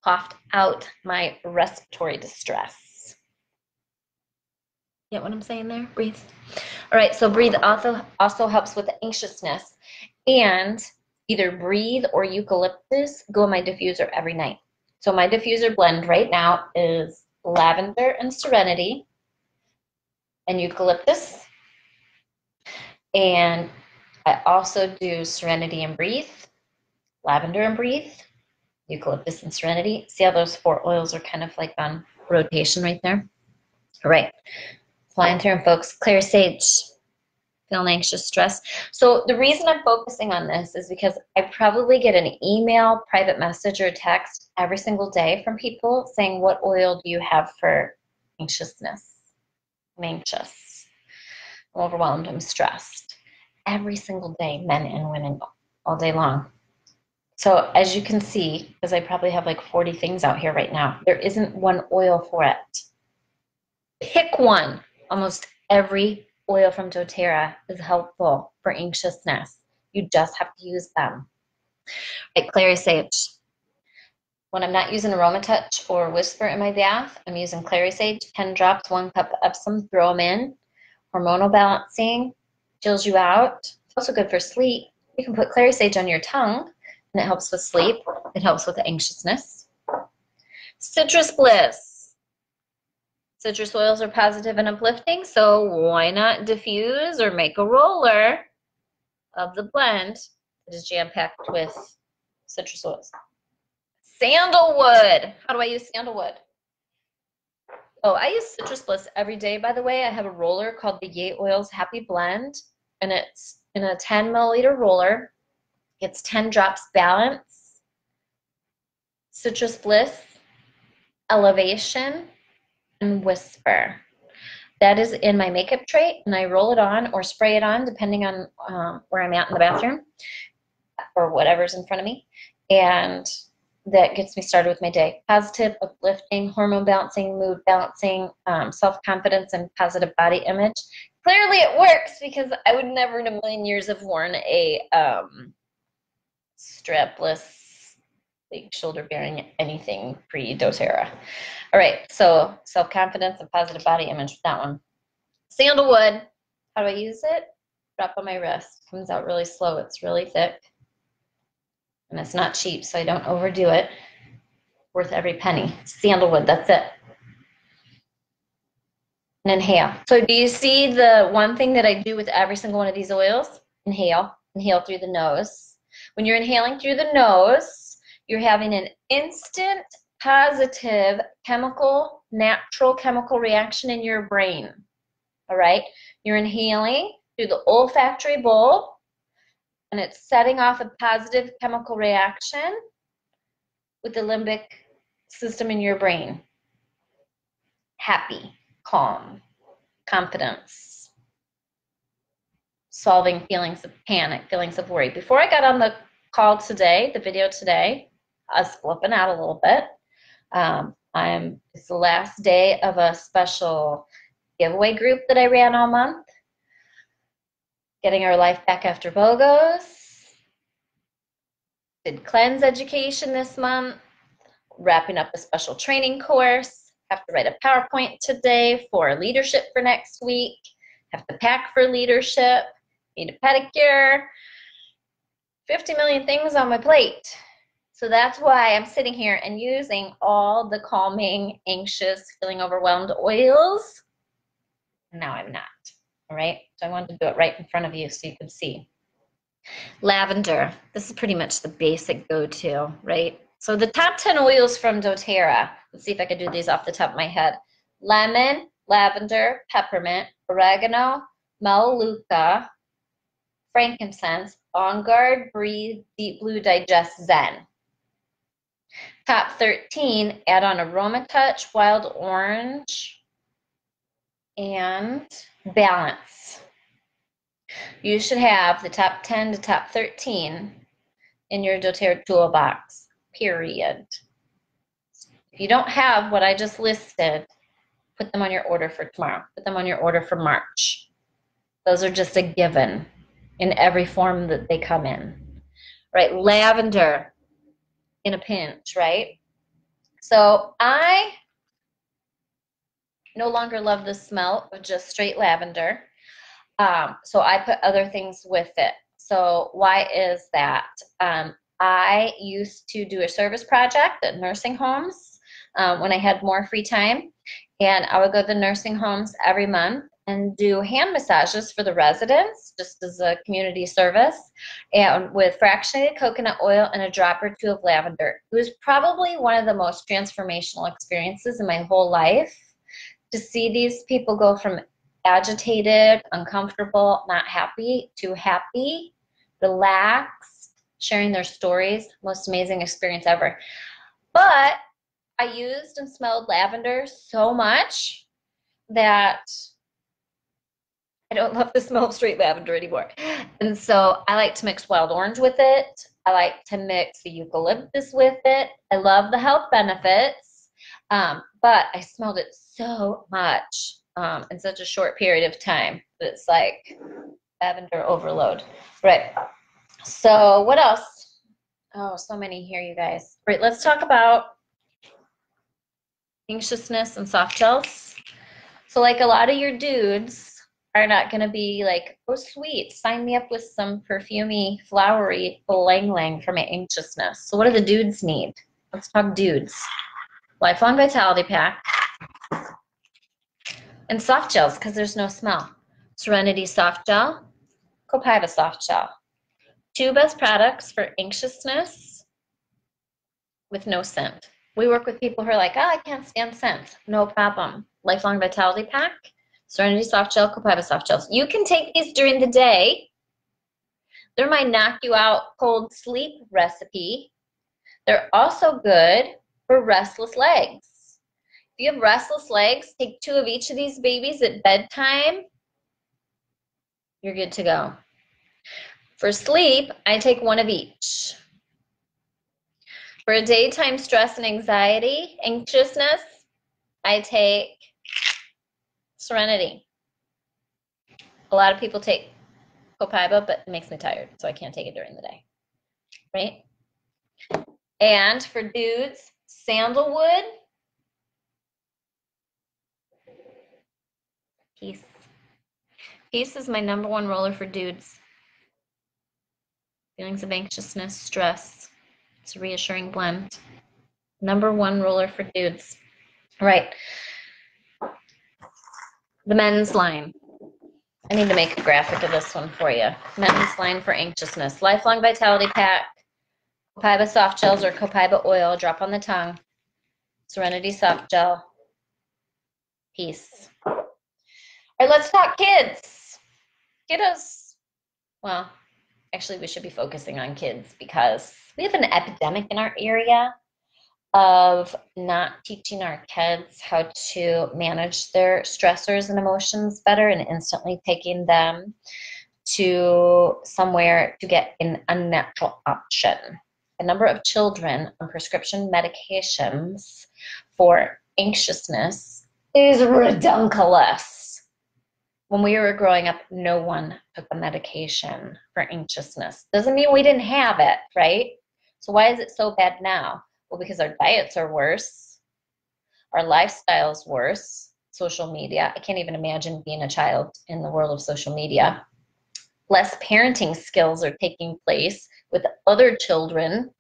S1: Coughed out my respiratory distress. Get what I'm saying there? Breathe. All right, so breathe also helps with anxiousness. And either breathe or eucalyptus go in my diffuser every night. So my diffuser blend right now is lavender and serenity, and eucalyptus. And I also do serenity and breathe, lavender and breathe, eucalyptus and serenity. See how those 4 oils are kind of like on rotation right there? All right, flying through them, folks. Clear sage, feeling anxious, stress. So the reason I'm focusing on this is because I probably get an email, private message, or text every single day from people saying, what oil do you have for anxiousness? I'm anxious, I'm overwhelmed, I'm stressed. Every single day, men and women, all day long. So as you can see, because I probably have like 40 things out here right now, there isn't one oil for it. Pick one. Almost every oil from doTERRA is helpful for anxiousness. You just have to use them. Like clary sage. When I'm not using Aroma Touch or Whisper in my bath, I'm using clary sage, 10 drops, 1 cup Epsom, throw them in. Hormonal balancing, chills you out. It's also good for sleep. You can put clary sage on your tongue, and it helps with sleep. It helps with anxiousness. Citrus bliss. Citrus oils are positive and uplifting, so why not diffuse or make a roller of the blend that is jam-packed with citrus oils. Sandalwood. How do I use sandalwood? Oh, I use Citrus Bliss every day, by the way. I have a roller called the Yay Oils Happy Blend, and it's in a 10 milliliter roller. It's 10 drops balance, Citrus Bliss, Elevation, and Whisper. That is in my makeup tray, and I roll it on or spray it on depending on where I'm at in the bathroom or whatever's in front of me. And that gets me started with my day. Positive, uplifting, hormone balancing, mood balancing, self-confidence, and positive body image. Clearly it works because I would never in a million years have worn a strapless, like shoulder-bearing anything pre-doTERRA. All right, so self-confidence and positive body image with that one. Sandalwood, how do I use it? Drop on my wrist. Comes out really slow. It's really thick. And it's not cheap, so I don't overdo it. Worth every penny. Sandalwood, that's it. And inhale. So do you see the one thing that I do with every single one of these oils? Inhale. Inhale through the nose. When you're inhaling through the nose, you're having an instant positive chemical, natural chemical reaction in your brain. All right? You're inhaling through the olfactory bulb, and it's setting off a positive chemical reaction with the limbic system in your brain. Happy, calm, confidence, solving feelings of panic, feelings of worry. Before I got on the call today, the video today, I was flipping out a little bit. It's the last day of a special giveaway group that I ran all month. Getting our life back after BOGOs. Did cleanse education this month. Wrapping up a special training course. Have to write a PowerPoint today for leadership for next week. Have to pack for leadership. Need a pedicure. 50 million things on my plate. So that's why I'm sitting here and using all the calming, anxious, feeling overwhelmed oils. Now I'm not. All right, so I wanted to do it right in front of you so you could see. Lavender, this is pretty much the basic go-to, right? So the top 10 oils from doTERRA, let's see if I can do these off the top of my head. Lemon, lavender, peppermint, oregano, melaleuca, frankincense, On Guard, Breathe, Deep Blue, Digest, Zen. Top 13, add on Aroma Touch, Wild Orange, and Balance. You should have the top 10 to top 13 in your doTERRA toolbox, period. If you don't have what I just listed, put them on your order for tomorrow. Put them on your order for March. Those are just a given in every form that they come in. Right, lavender in a pinch, right? So I no longer love the smell of just straight lavender. So I put other things with it. So why is that? I used to do a service project at nursing homes when I had more free time. And I would go to the nursing homes every month and do hand massages for the residents, just as a community service, and with fractionated coconut oil and a drop or two of lavender. It was probably one of the most transformational experiences in my whole life to see these people go from agitated, uncomfortable, not happy, to happy, relaxed, sharing their stories. Most amazing experience ever. But I used and smelled lavender so much that I don't love the smell of straight lavender anymore. And so I like to mix wild orange with it. I like to mix the eucalyptus with it. I love the health benefits, but I smelled it so much in such a short period of time that it's like lavender overload. Right. So what else? Oh, so many here, you guys. Right, let's talk about anxiousness and soft gels. So like a lot of your dudes are not going to be like, oh, sweet, sign me up with some perfumey, flowery lang-lang for my anxiousness. So what do the dudes need? Let's talk dudes. Lifelong Vitality Pack and soft gels because there's no smell. Serenity Soft Gel, Copaiba Soft Gel. Two best products for anxiousness with no scent. We work with people who are like, oh, I can't stand scent. No problem. Lifelong Vitality Pack, Serenity Soft Gel, Copaiba Soft Gels. You can take these during the day. They're my knock you out cold sleep recipe. They're also good for restless legs. If you have restless legs, take 2 of each of these babies at bedtime. You're good to go. For sleep, I take 1 of each. For daytime stress and anxiety, anxiousness, I take Serenity. A lot of people take Copaiba, but it makes me tired, so I can't take it during the day, right? And for dudes, sandalwood, Peace. Peace is my #1 roller for dudes. Feelings of anxiousness, stress. It's a reassuring blend. #1 roller for dudes. Right. The men's line. I need to make a graphic of this one for you. Men's line for anxiousness. Lifelong Vitality Pack, Copaiba Soft Gels or Copaiba Oil, drop on the tongue. Serenity Soft Gel, Peace. All right, let's talk kids. Kiddos. Well, actually, we should be focusing on kids because we have an epidemic in our area of not teaching our kids how to manage their stressors and emotions better and instantly taking them to somewhere to get an unnatural option. The number of children on prescription medications for anxiousness is redunculous. When we were growing up, no one took a medication for anxiousness. Doesn't mean we didn't have it, right? So why is it so bad now? Well, because our diets are worse, our lifestyle's worse, social media. I can't even imagine being a child in the world of social media. Less parenting skills are taking place with other children,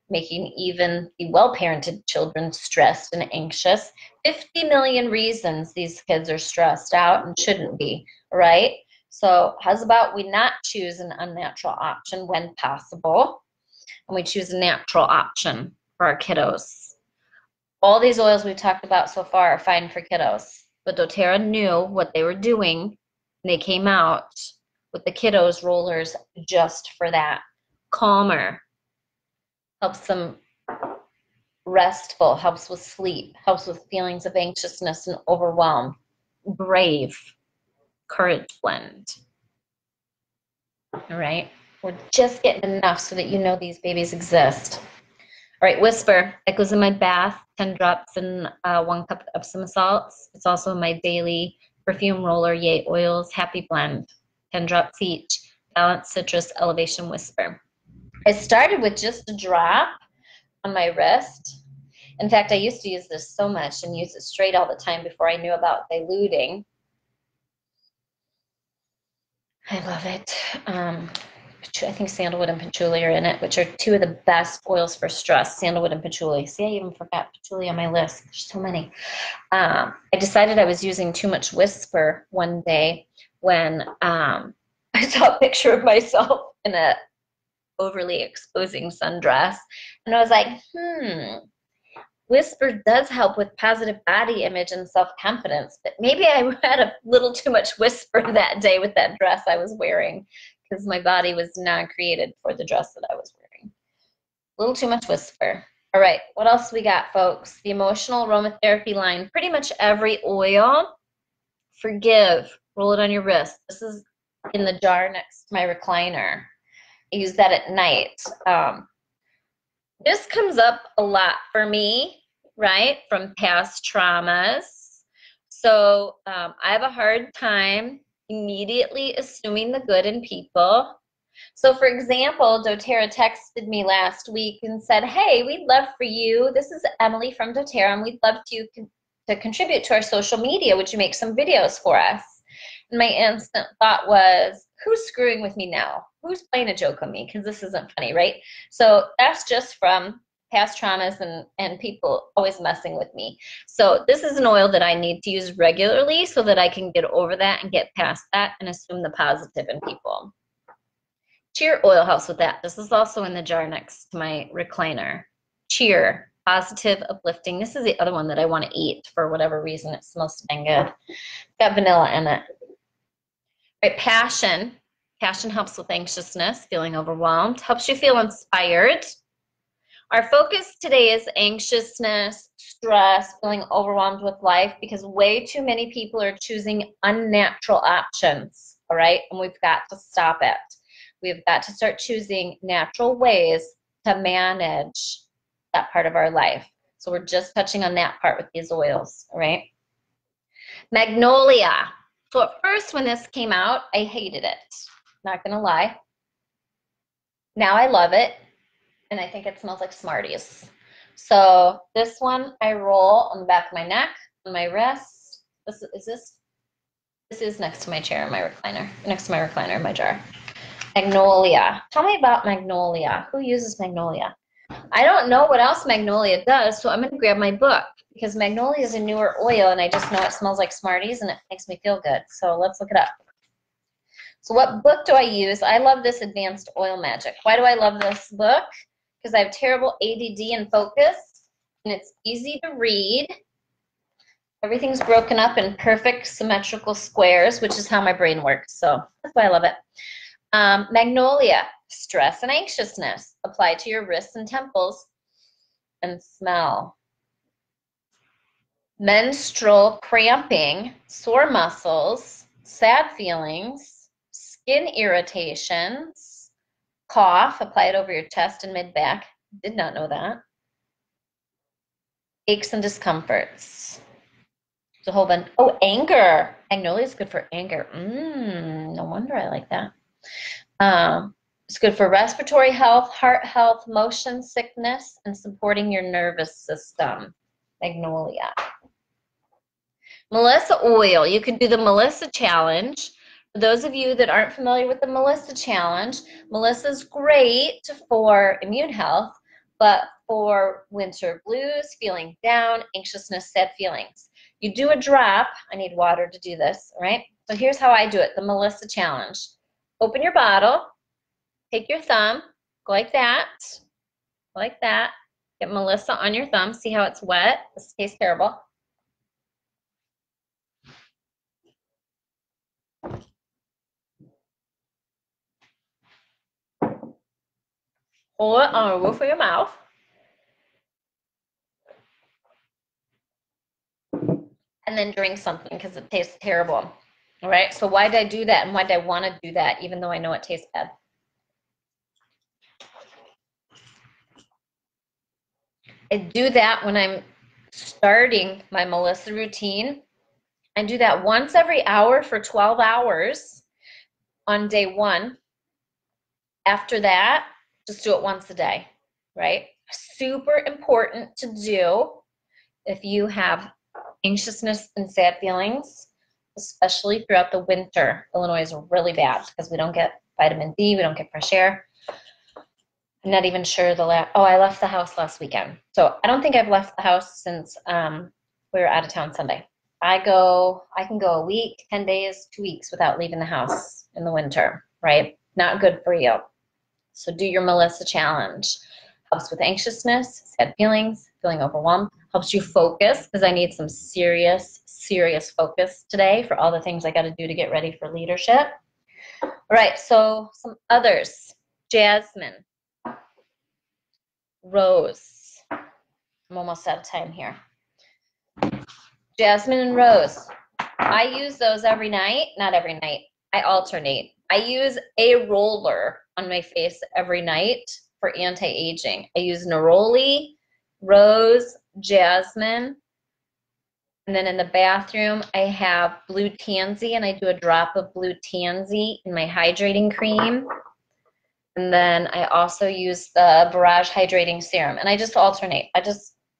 S1: making even the well-parented children stressed and anxious. 50 million reasons these kids are stressed out and shouldn't be, right? So how's about we not choose an unnatural option when possible, and we choose a natural option for our kiddos. All these oils we've talked about so far are fine for kiddos, but doTERRA knew what they were doing and they came out with the kiddos rollers just for that. Calmer, helps them restful, helps with sleep, helps with feelings of anxiousness and overwhelm. Brave, courage blend. All right, we're just getting enough so that you know these babies exist. All right, Whisper, that goes in my bath, 10 drops in 1 cup of Epsom salts. It's also in my daily perfume roller, Yay Oils, Happy Blend, 10 drops each, Balanced Citrus Elevation Whisper. I started with just a drop on my wrist. In fact, I used to use this so much and use it straight all the time before I knew about diluting. I love it. I think sandalwood and patchouli are in it, which are two of the best oils for stress, sandalwood and patchouli. See, I even forgot patchouli on my list. There's so many. I decided I was using too much Whisper one day when I saw a picture of myself in a overly exposing sundress. And I was like, Whisper does help with positive body image and self-confidence, but maybe I had a little too much Whisper that day with that dress I was wearing because my body was not created for the dress that I was wearing. A little too much Whisper. All right, what else we got, folks? The emotional aromatherapy line. Pretty much every oil. Forgive. Roll it on your wrist. This is in the jar next to my recliner. I use that at night. This comes up a lot for me, right, from past traumas. So I have a hard time immediately assuming the good in people. So for example, doTERRA texted me last week and said, hey, we'd love for you. This is Emily from doTERRA, and we'd love to contribute to our social media. Would you make some videos for us? And my instant thought was, who's screwing with me now? Who's playing a joke on me? Because this isn't funny, right? So that's just from past traumas and people always messing with me. So this is an oil that I need to use regularly so that I can get over that and get past that and assume the positive in people. Cheer oil helps with that. This is also in the jar next to my recliner. Cheer, positive, uplifting. This is the other one that I want to eat for whatever reason. It smells so dang good. It's got vanilla in it. Right, passion. Passion helps with anxiousness, feeling overwhelmed, helps you feel inspired. Our focus today is anxiousness, stress, feeling overwhelmed with life because way too many people are choosing unnatural options, all right? And we've got to stop it. We've got to start choosing natural ways to manage that part of our life. So we're just touching on that part with these oils, all right? Magnolia. So at first when this came out, I hated it. Not gonna lie. Now I love it, and I think it smells like Smarties. So this one I roll on the back of my neck, on my wrist. This is next to my chair in my recliner, next to my recliner in my jar. Magnolia. Tell me about Magnolia. Who uses Magnolia? I don't know what else Magnolia does, so I'm gonna grab my book because Magnolia is a newer oil, and I just know it smells like Smarties, and it makes me feel good. So let's look it up. So what book do I use? I love this Advanced Oil Magic. Why do I love this book? Because I have terrible ADD and focus, and it's easy to read. Everything's broken up in perfect symmetrical squares, which is how my brain works. So that's why I love it. Magnolia, stress and anxiousness. Apply to your wrists and temples and smell. Menstrual cramping, sore muscles, sad feelings, skin irritations, cough, apply it over your chest and mid-back. Did not know that. Aches and discomforts. There's a whole bunch. Oh, anger. Magnolia is good for anger. No wonder I like that. It's good for respiratory health, heart health, motion sickness, and supporting your nervous system. Magnolia. Melissa oil. You can do the Melissa challenge. For those of you that aren't familiar with the Melissa challenge, Melissa's great for immune health, but for winter blues, feeling down, anxiousness, sad feelings. You do a drop. I need water to do this, right? So here's how I do it, the Melissa challenge. Open your bottle, take your thumb, go like that, Get Melissa on your thumb. See how it's wet? This tastes terrible. Hold it on the roof of your mouth. And then drink something because it tastes terrible. All right, so why did I do that, and why did I want to do that even though I know it tastes bad? I do that when I'm starting my Melissa routine. I do that once every hour for 12 hours on day 1. After that, just do it once a day, right? Super important to do if you have anxiousness and sad feelings, especially throughout the winter. Illinois is really bad because we don't get vitamin D. We don't get fresh air. I'm not even sure I left the house last weekend. So I don't think I've left the house since we were out of town Sunday. I can go a week, 10 days, 2 weeks without leaving the house in the winter, right? Not good for you. So do your Melissa challenge. Helps with anxiousness, sad feelings, feeling overwhelmed. Helps you focus, because I need some serious focus today for all the things I got to do to get ready for leadership. All right, so some others. Jasmine. Rose. I'm almost out of time here. Jasmine and rose. I use those every night. Not every night. I alternate. I use a roller on my face every night for anti-aging. I use neroli, rose, jasmine, and then in the bathroom I have blue tansy, and I do a drop of blue tansy in my hydrating cream. And then I also use the Barrage Hydrating Serum, and I just alternate.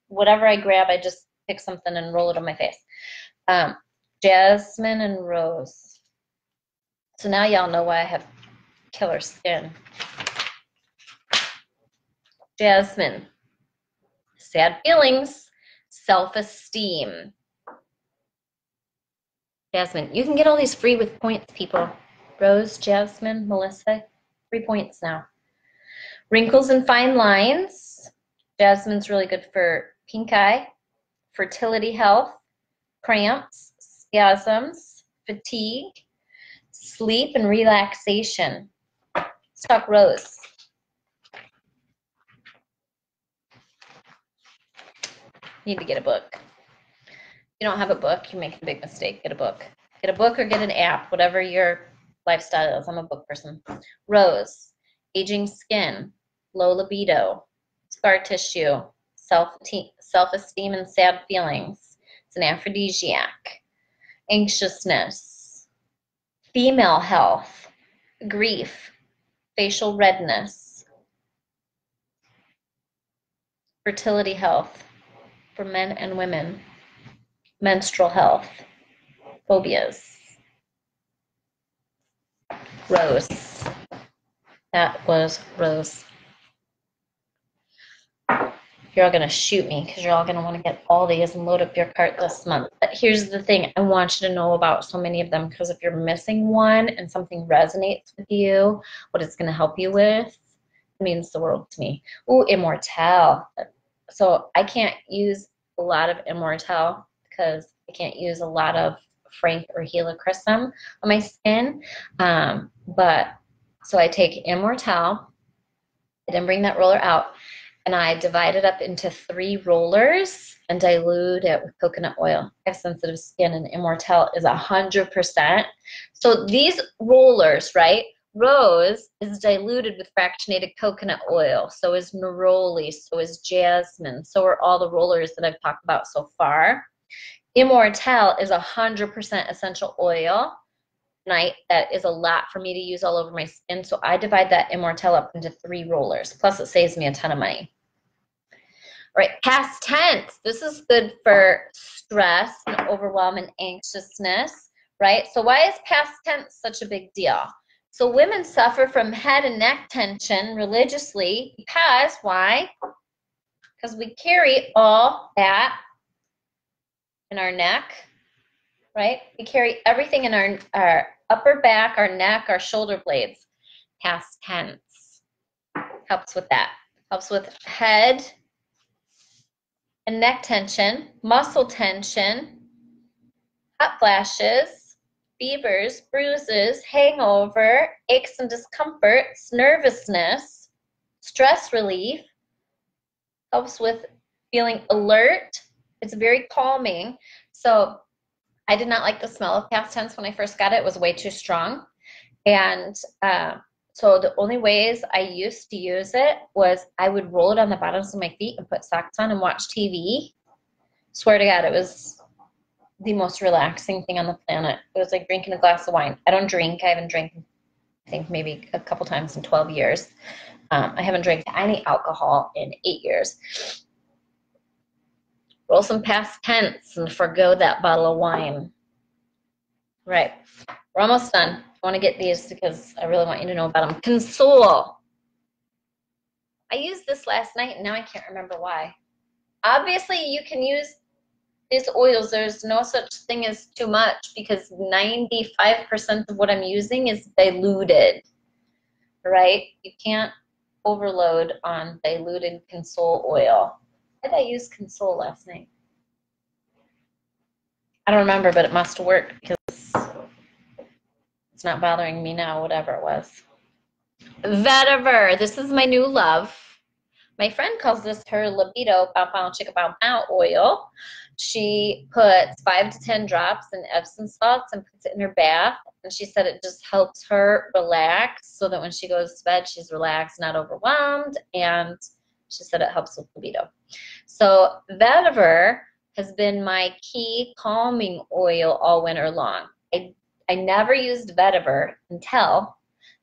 S1: Whatever I grab, I just pick something and roll it on my face. Jasmine and rose. So now y'all know why I have killer skin. Jasmine. Sad feelings. Self-esteem. Jasmine. You can get all these free with points, people. Rose, Jasmine, Melissa. 3 points now. Wrinkles and fine lines. Jasmine's really good for pink eye, fertility health, cramps, spasms, fatigue, sleep, and relaxation. Let's talk rose. Need to get a book. If you don't have a book, you're making a big mistake. Get a book. Get a book or get an app, whatever your lifestyle is. I'm a book person. Rose, aging skin, low libido, scar tissue, self-esteem and sad feelings. It's an aphrodisiac. Anxiousness, female health, grief, facial redness, fertility health for men and women, menstrual health, phobias. Rose. That was rose. You're all going to shoot me because you're all going to want to get all these and load up your cart this month. But here's the thing. I want you to know about so many of them, because if you're missing one and something resonates with you, what it's going to help you with, it means the world to me. Ooh, Immortelle. So I can't use a lot of Immortelle because I can't use a lot of Frank or Helichrysum on my skin. So I take Immortelle. I didn't bring that roller out. And I divide it up into 3 rollers and dilute it with coconut oil. I have sensitive skin, and Immortelle is 100%. So these rollers, right? Rose is diluted with fractionated coconut oil. So is neroli. So is jasmine. So are all the rollers that I've talked about so far. Immortelle is 100% essential oil. That is a lot for me to use all over my skin. So I divide that Immortelle up into 3 rollers. Plus it saves me a ton of money. All right, past tense. This is good for stress and overwhelm and anxiousness, right? So why is past tense such a big deal? So women suffer from head and neck tension religiously because, why? Because we carry all that in our neck, right? We carry everything in our upper back, our neck, our shoulder blades. Past tense helps with that. Helps with head and neck tension, muscle tension, hot flashes, fevers, bruises, hangover, aches and discomforts, nervousness, stress relief. Helps with feeling alert. It's very calming. So I did not like the smell of past tense when I first got it. It was way too strong. And so the only ways I used to use it was I would roll it on the bottoms of my feet and put socks on and watch TV. Swear to God, it was the most relaxing thing on the planet. It was like drinking a glass of wine. I don't drink. I haven't drank, I think, maybe a couple times in 12 years. I haven't drank any alcohol in 8 years. Roll some past tense and forgo that bottle of wine. Right. We're almost done. I want to get these because I really want you to know about them. Console. I used this last night and now I can't remember why. Obviously, you can use these oils. There's no such thing as too much because 95% of what I'm using is diluted, right? You can't overload on diluted console oil. Why did I use console last night? I don't remember, but it must work because it's not bothering me now, whatever it was. Vetiver. This is my new love. My friend calls this her libido bow bow chicka bow bow oil. She puts 5 to 10 drops in Epsom salts and puts it in her bath. And she said it just helps her relax so that when she goes to bed, she's relaxed, not overwhelmed. And she said it helps with libido. So vetiver has been my key calming oil all winter long. I never used vetiver until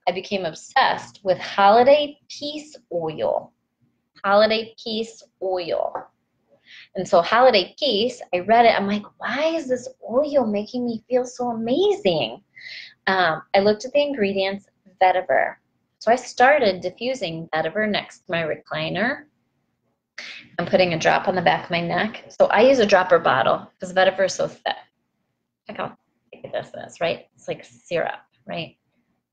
S1: I became obsessed with holiday peace oil. Holiday peace oil. And so holiday peace, I read it. I'm like, why is this oil making me feel so amazing? I looked at the ingredients, vetiver. So I started diffusing vetiver next to my recliner. I'm putting a drop on the back of my neck. So I use a dropper bottle because vetiver is so thick. Check how thick this is, right? It's like syrup, right?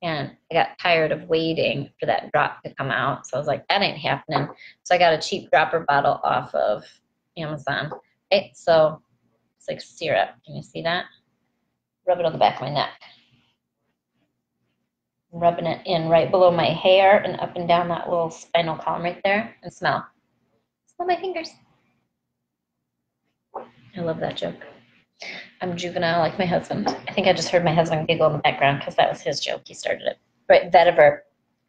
S1: And I got tired of waiting for that drop to come out. So I was like, that ain't happening. So I got a cheap dropper bottle off of Amazon. Okay, so it's like syrup. Can you see that? Rub it on the back of my neck. I'm rubbing it in right below my hair and up and down that little spinal column right there. And smell. Smell my fingers. I love that joke. I'm juvenile like my husband. I think I just heard my husband giggle in the background because that was his joke. He started it. Right, vetiver.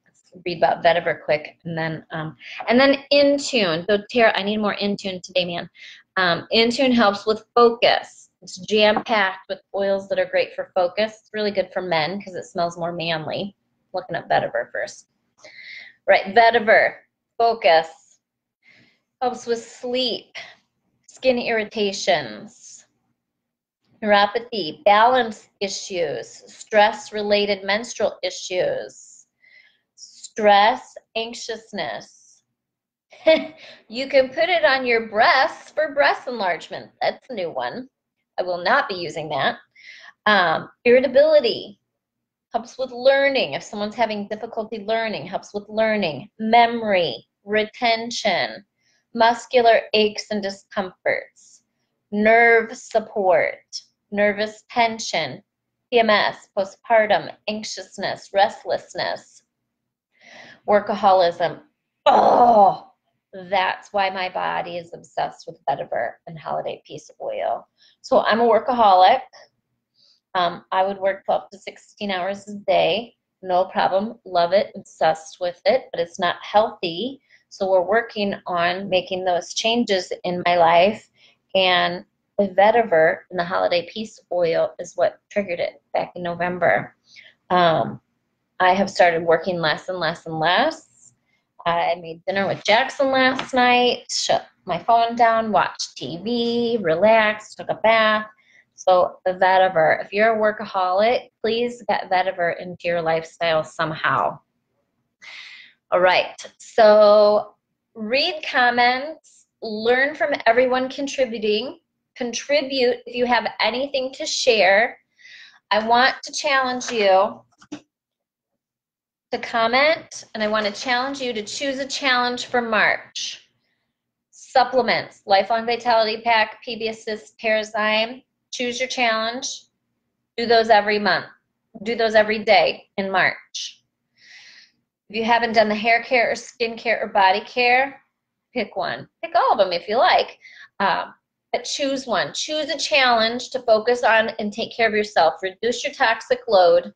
S1: Let's read about vetiver quick. And then Intune. So Tara, I need more Intune today, man. Intune helps with focus. It's jam-packed with oils that are great for focus. It's really good for men because it smells more manly. Looking up vetiver first. Right, vetiver. Focus. Helps with sleep, skin irritations, neuropathy, balance issues, stress-related menstrual issues, stress, anxiousness. You can put it on your breasts for breast enlargement. That's a new one. I will not be using that. Irritability, helps with learning. If someone's having difficulty learning, helps with learning. Memory, retention, muscular aches and discomforts, nerve support, nervous tension, PMS, postpartum, anxiousness, restlessness, workaholism. Oh, that's why my body is obsessed with vetiver and holiday peace oil. So I'm a workaholic. I would work 12 to 16 hours a day. No problem. Love it. Obsessed with it. But it's not healthy. So we're working on making those changes in my life. And the vetiver and the holiday peace oil is what triggered it back in November. I have started working less and less and less. I made dinner with Jackson last night, shut my phone down, watched TV, relaxed, took a bath. So the vetiver, if you're a workaholic, please get vetiver into your lifestyle somehow. All right, so read comments, learn from everyone contributing, contribute if you have anything to share. I want to challenge you to comment, and I want to challenge you to choose a challenge for March. Supplements, Lifelong Vitality Pack, PB Assist, Parazyme. Choose your challenge. Do those every month. Do those every day in March. If you haven't done the hair care or skin care or body care, pick one. Pick all of them if you like. But choose one. Choose a challenge to focus on and take care of yourself. Reduce your toxic load.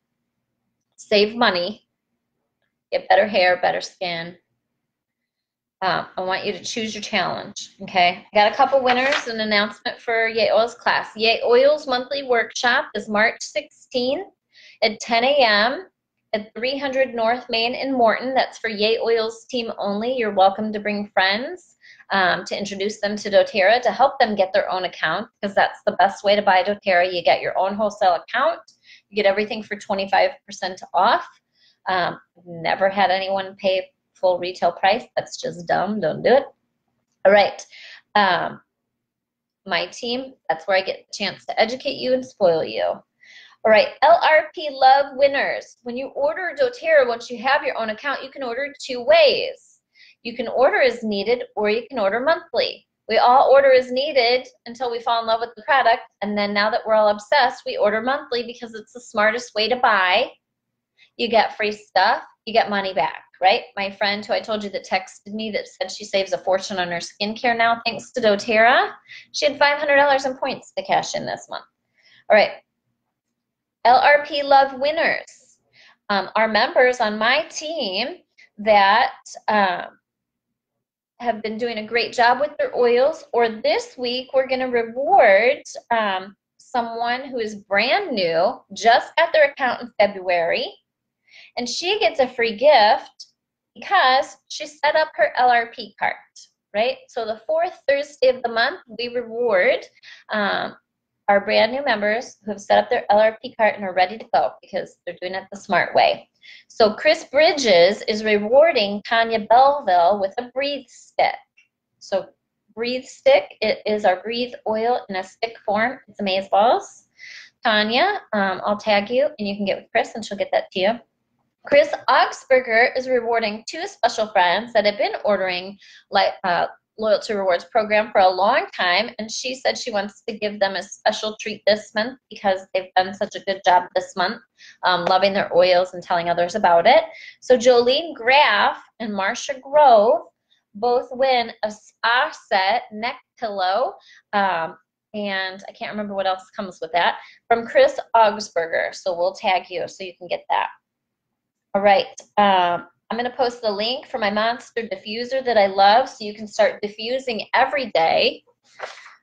S1: Save money. Get better hair, better skin. I want you to choose your challenge, okay? I got a couple winners, an announcement for Yay Oils class. Yay Oils monthly workshop is March 16th at 10 a.m. at 300 North Main in Morton. That's for Yay Oils team only. You're welcome to bring friends. to introduce them to doTERRA to help them get their own account, because that's the best way to buy doTERRA. You get your own wholesale account. You get everything for 25% off. Never had anyone pay full retail price. That's just dumb. Don't do it. All right. My team, that's where I get the chance to educate you and spoil you. All right, LRP Love winners. When you order doTERRA, once you have your own account, you can order 2 ways. You can order as needed, or you can order monthly. We all order as needed until we fall in love with the product, and then now that we're all obsessed, we order monthly because it's the smartest way to buy. You get free stuff, you get money back, right? My friend who I told you that texted me that said she saves a fortune on her skincare now thanks to doTERRA, she had $500 in points to cash in this month. All right, LRP Love winners are members on my team that have been doing a great job with their oils, or this week we're going to reward someone who is brand new, just got their account in February, and she gets a free gift because she set up her LRP cart, right? So the 4th Thursday of the month, we reward our brand new members who have set up their LRP cart and are ready to go because they're doing it the smart way. So Chris Bridges is rewarding Tanya Belleville with a Breathe Stick. So Breathe Stick, it is our Breathe oil in a stick form. It's amazeballs. Tanya, I'll tag you and you can get with Chris and she'll get that to you. Chris Augsburger is rewarding 2 special friends that have been ordering Loyalty Rewards program for a long time, and she said she wants to give them a special treat this month because they've done such a good job this month, loving their oils and telling others about it. So Jolene Graff and Marcia Grove both win a spa set neck pillow, and I can't remember what else comes with that, from Chris Augsburger. So we'll tag you so you can get that. All right. I'm going to post the link for my Monster diffuser that I love so you can start diffusing every day.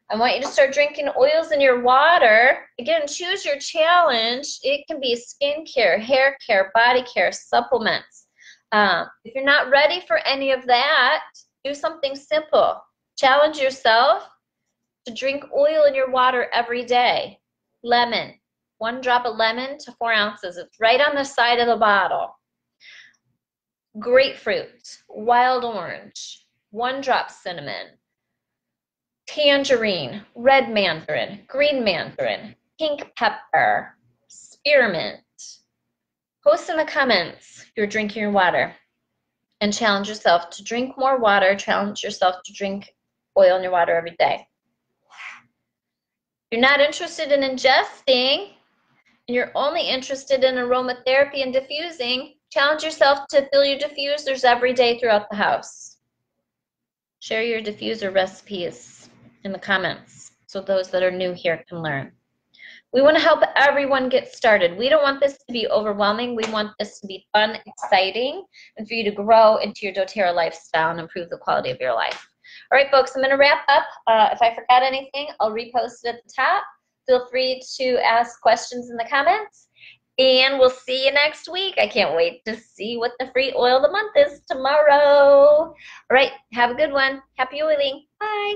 S1: I want you to start drinking oils in your water. Again, choose your challenge. It can be skincare, hair care, body care, supplements. If you're not ready for any of that, do something simple. Challenge yourself to drink oil in your water every day. Lemon. 1 drop of lemon to 4 ounces. It's right on the side of the bottle. Grapefruit, wild orange, 1 drop cinnamon, tangerine, red mandarin, green mandarin, pink pepper, spearmint. Post in the comments if you're drinking your water and challenge yourself to drink more water. Challenge yourself to drink oil in your water every day. If you're not interested in ingesting and you're only interested in aromatherapy and diffusing, challenge yourself to fill your diffusers every day throughout the house. Share your diffuser recipes in the comments so those that are new here can learn. We want to help everyone get started. We don't want this to be overwhelming. We want this to be fun, exciting, and for you to grow into your doTERRA lifestyle and improve the quality of your life. All right, folks, I'm going to wrap up. If I forgot anything, I'll repost it at the top. Feel free to ask questions in the comments. And we'll see you next week. I can't wait to see what the free oil of the month is tomorrow. All right, have a good one. Happy oiling. Bye.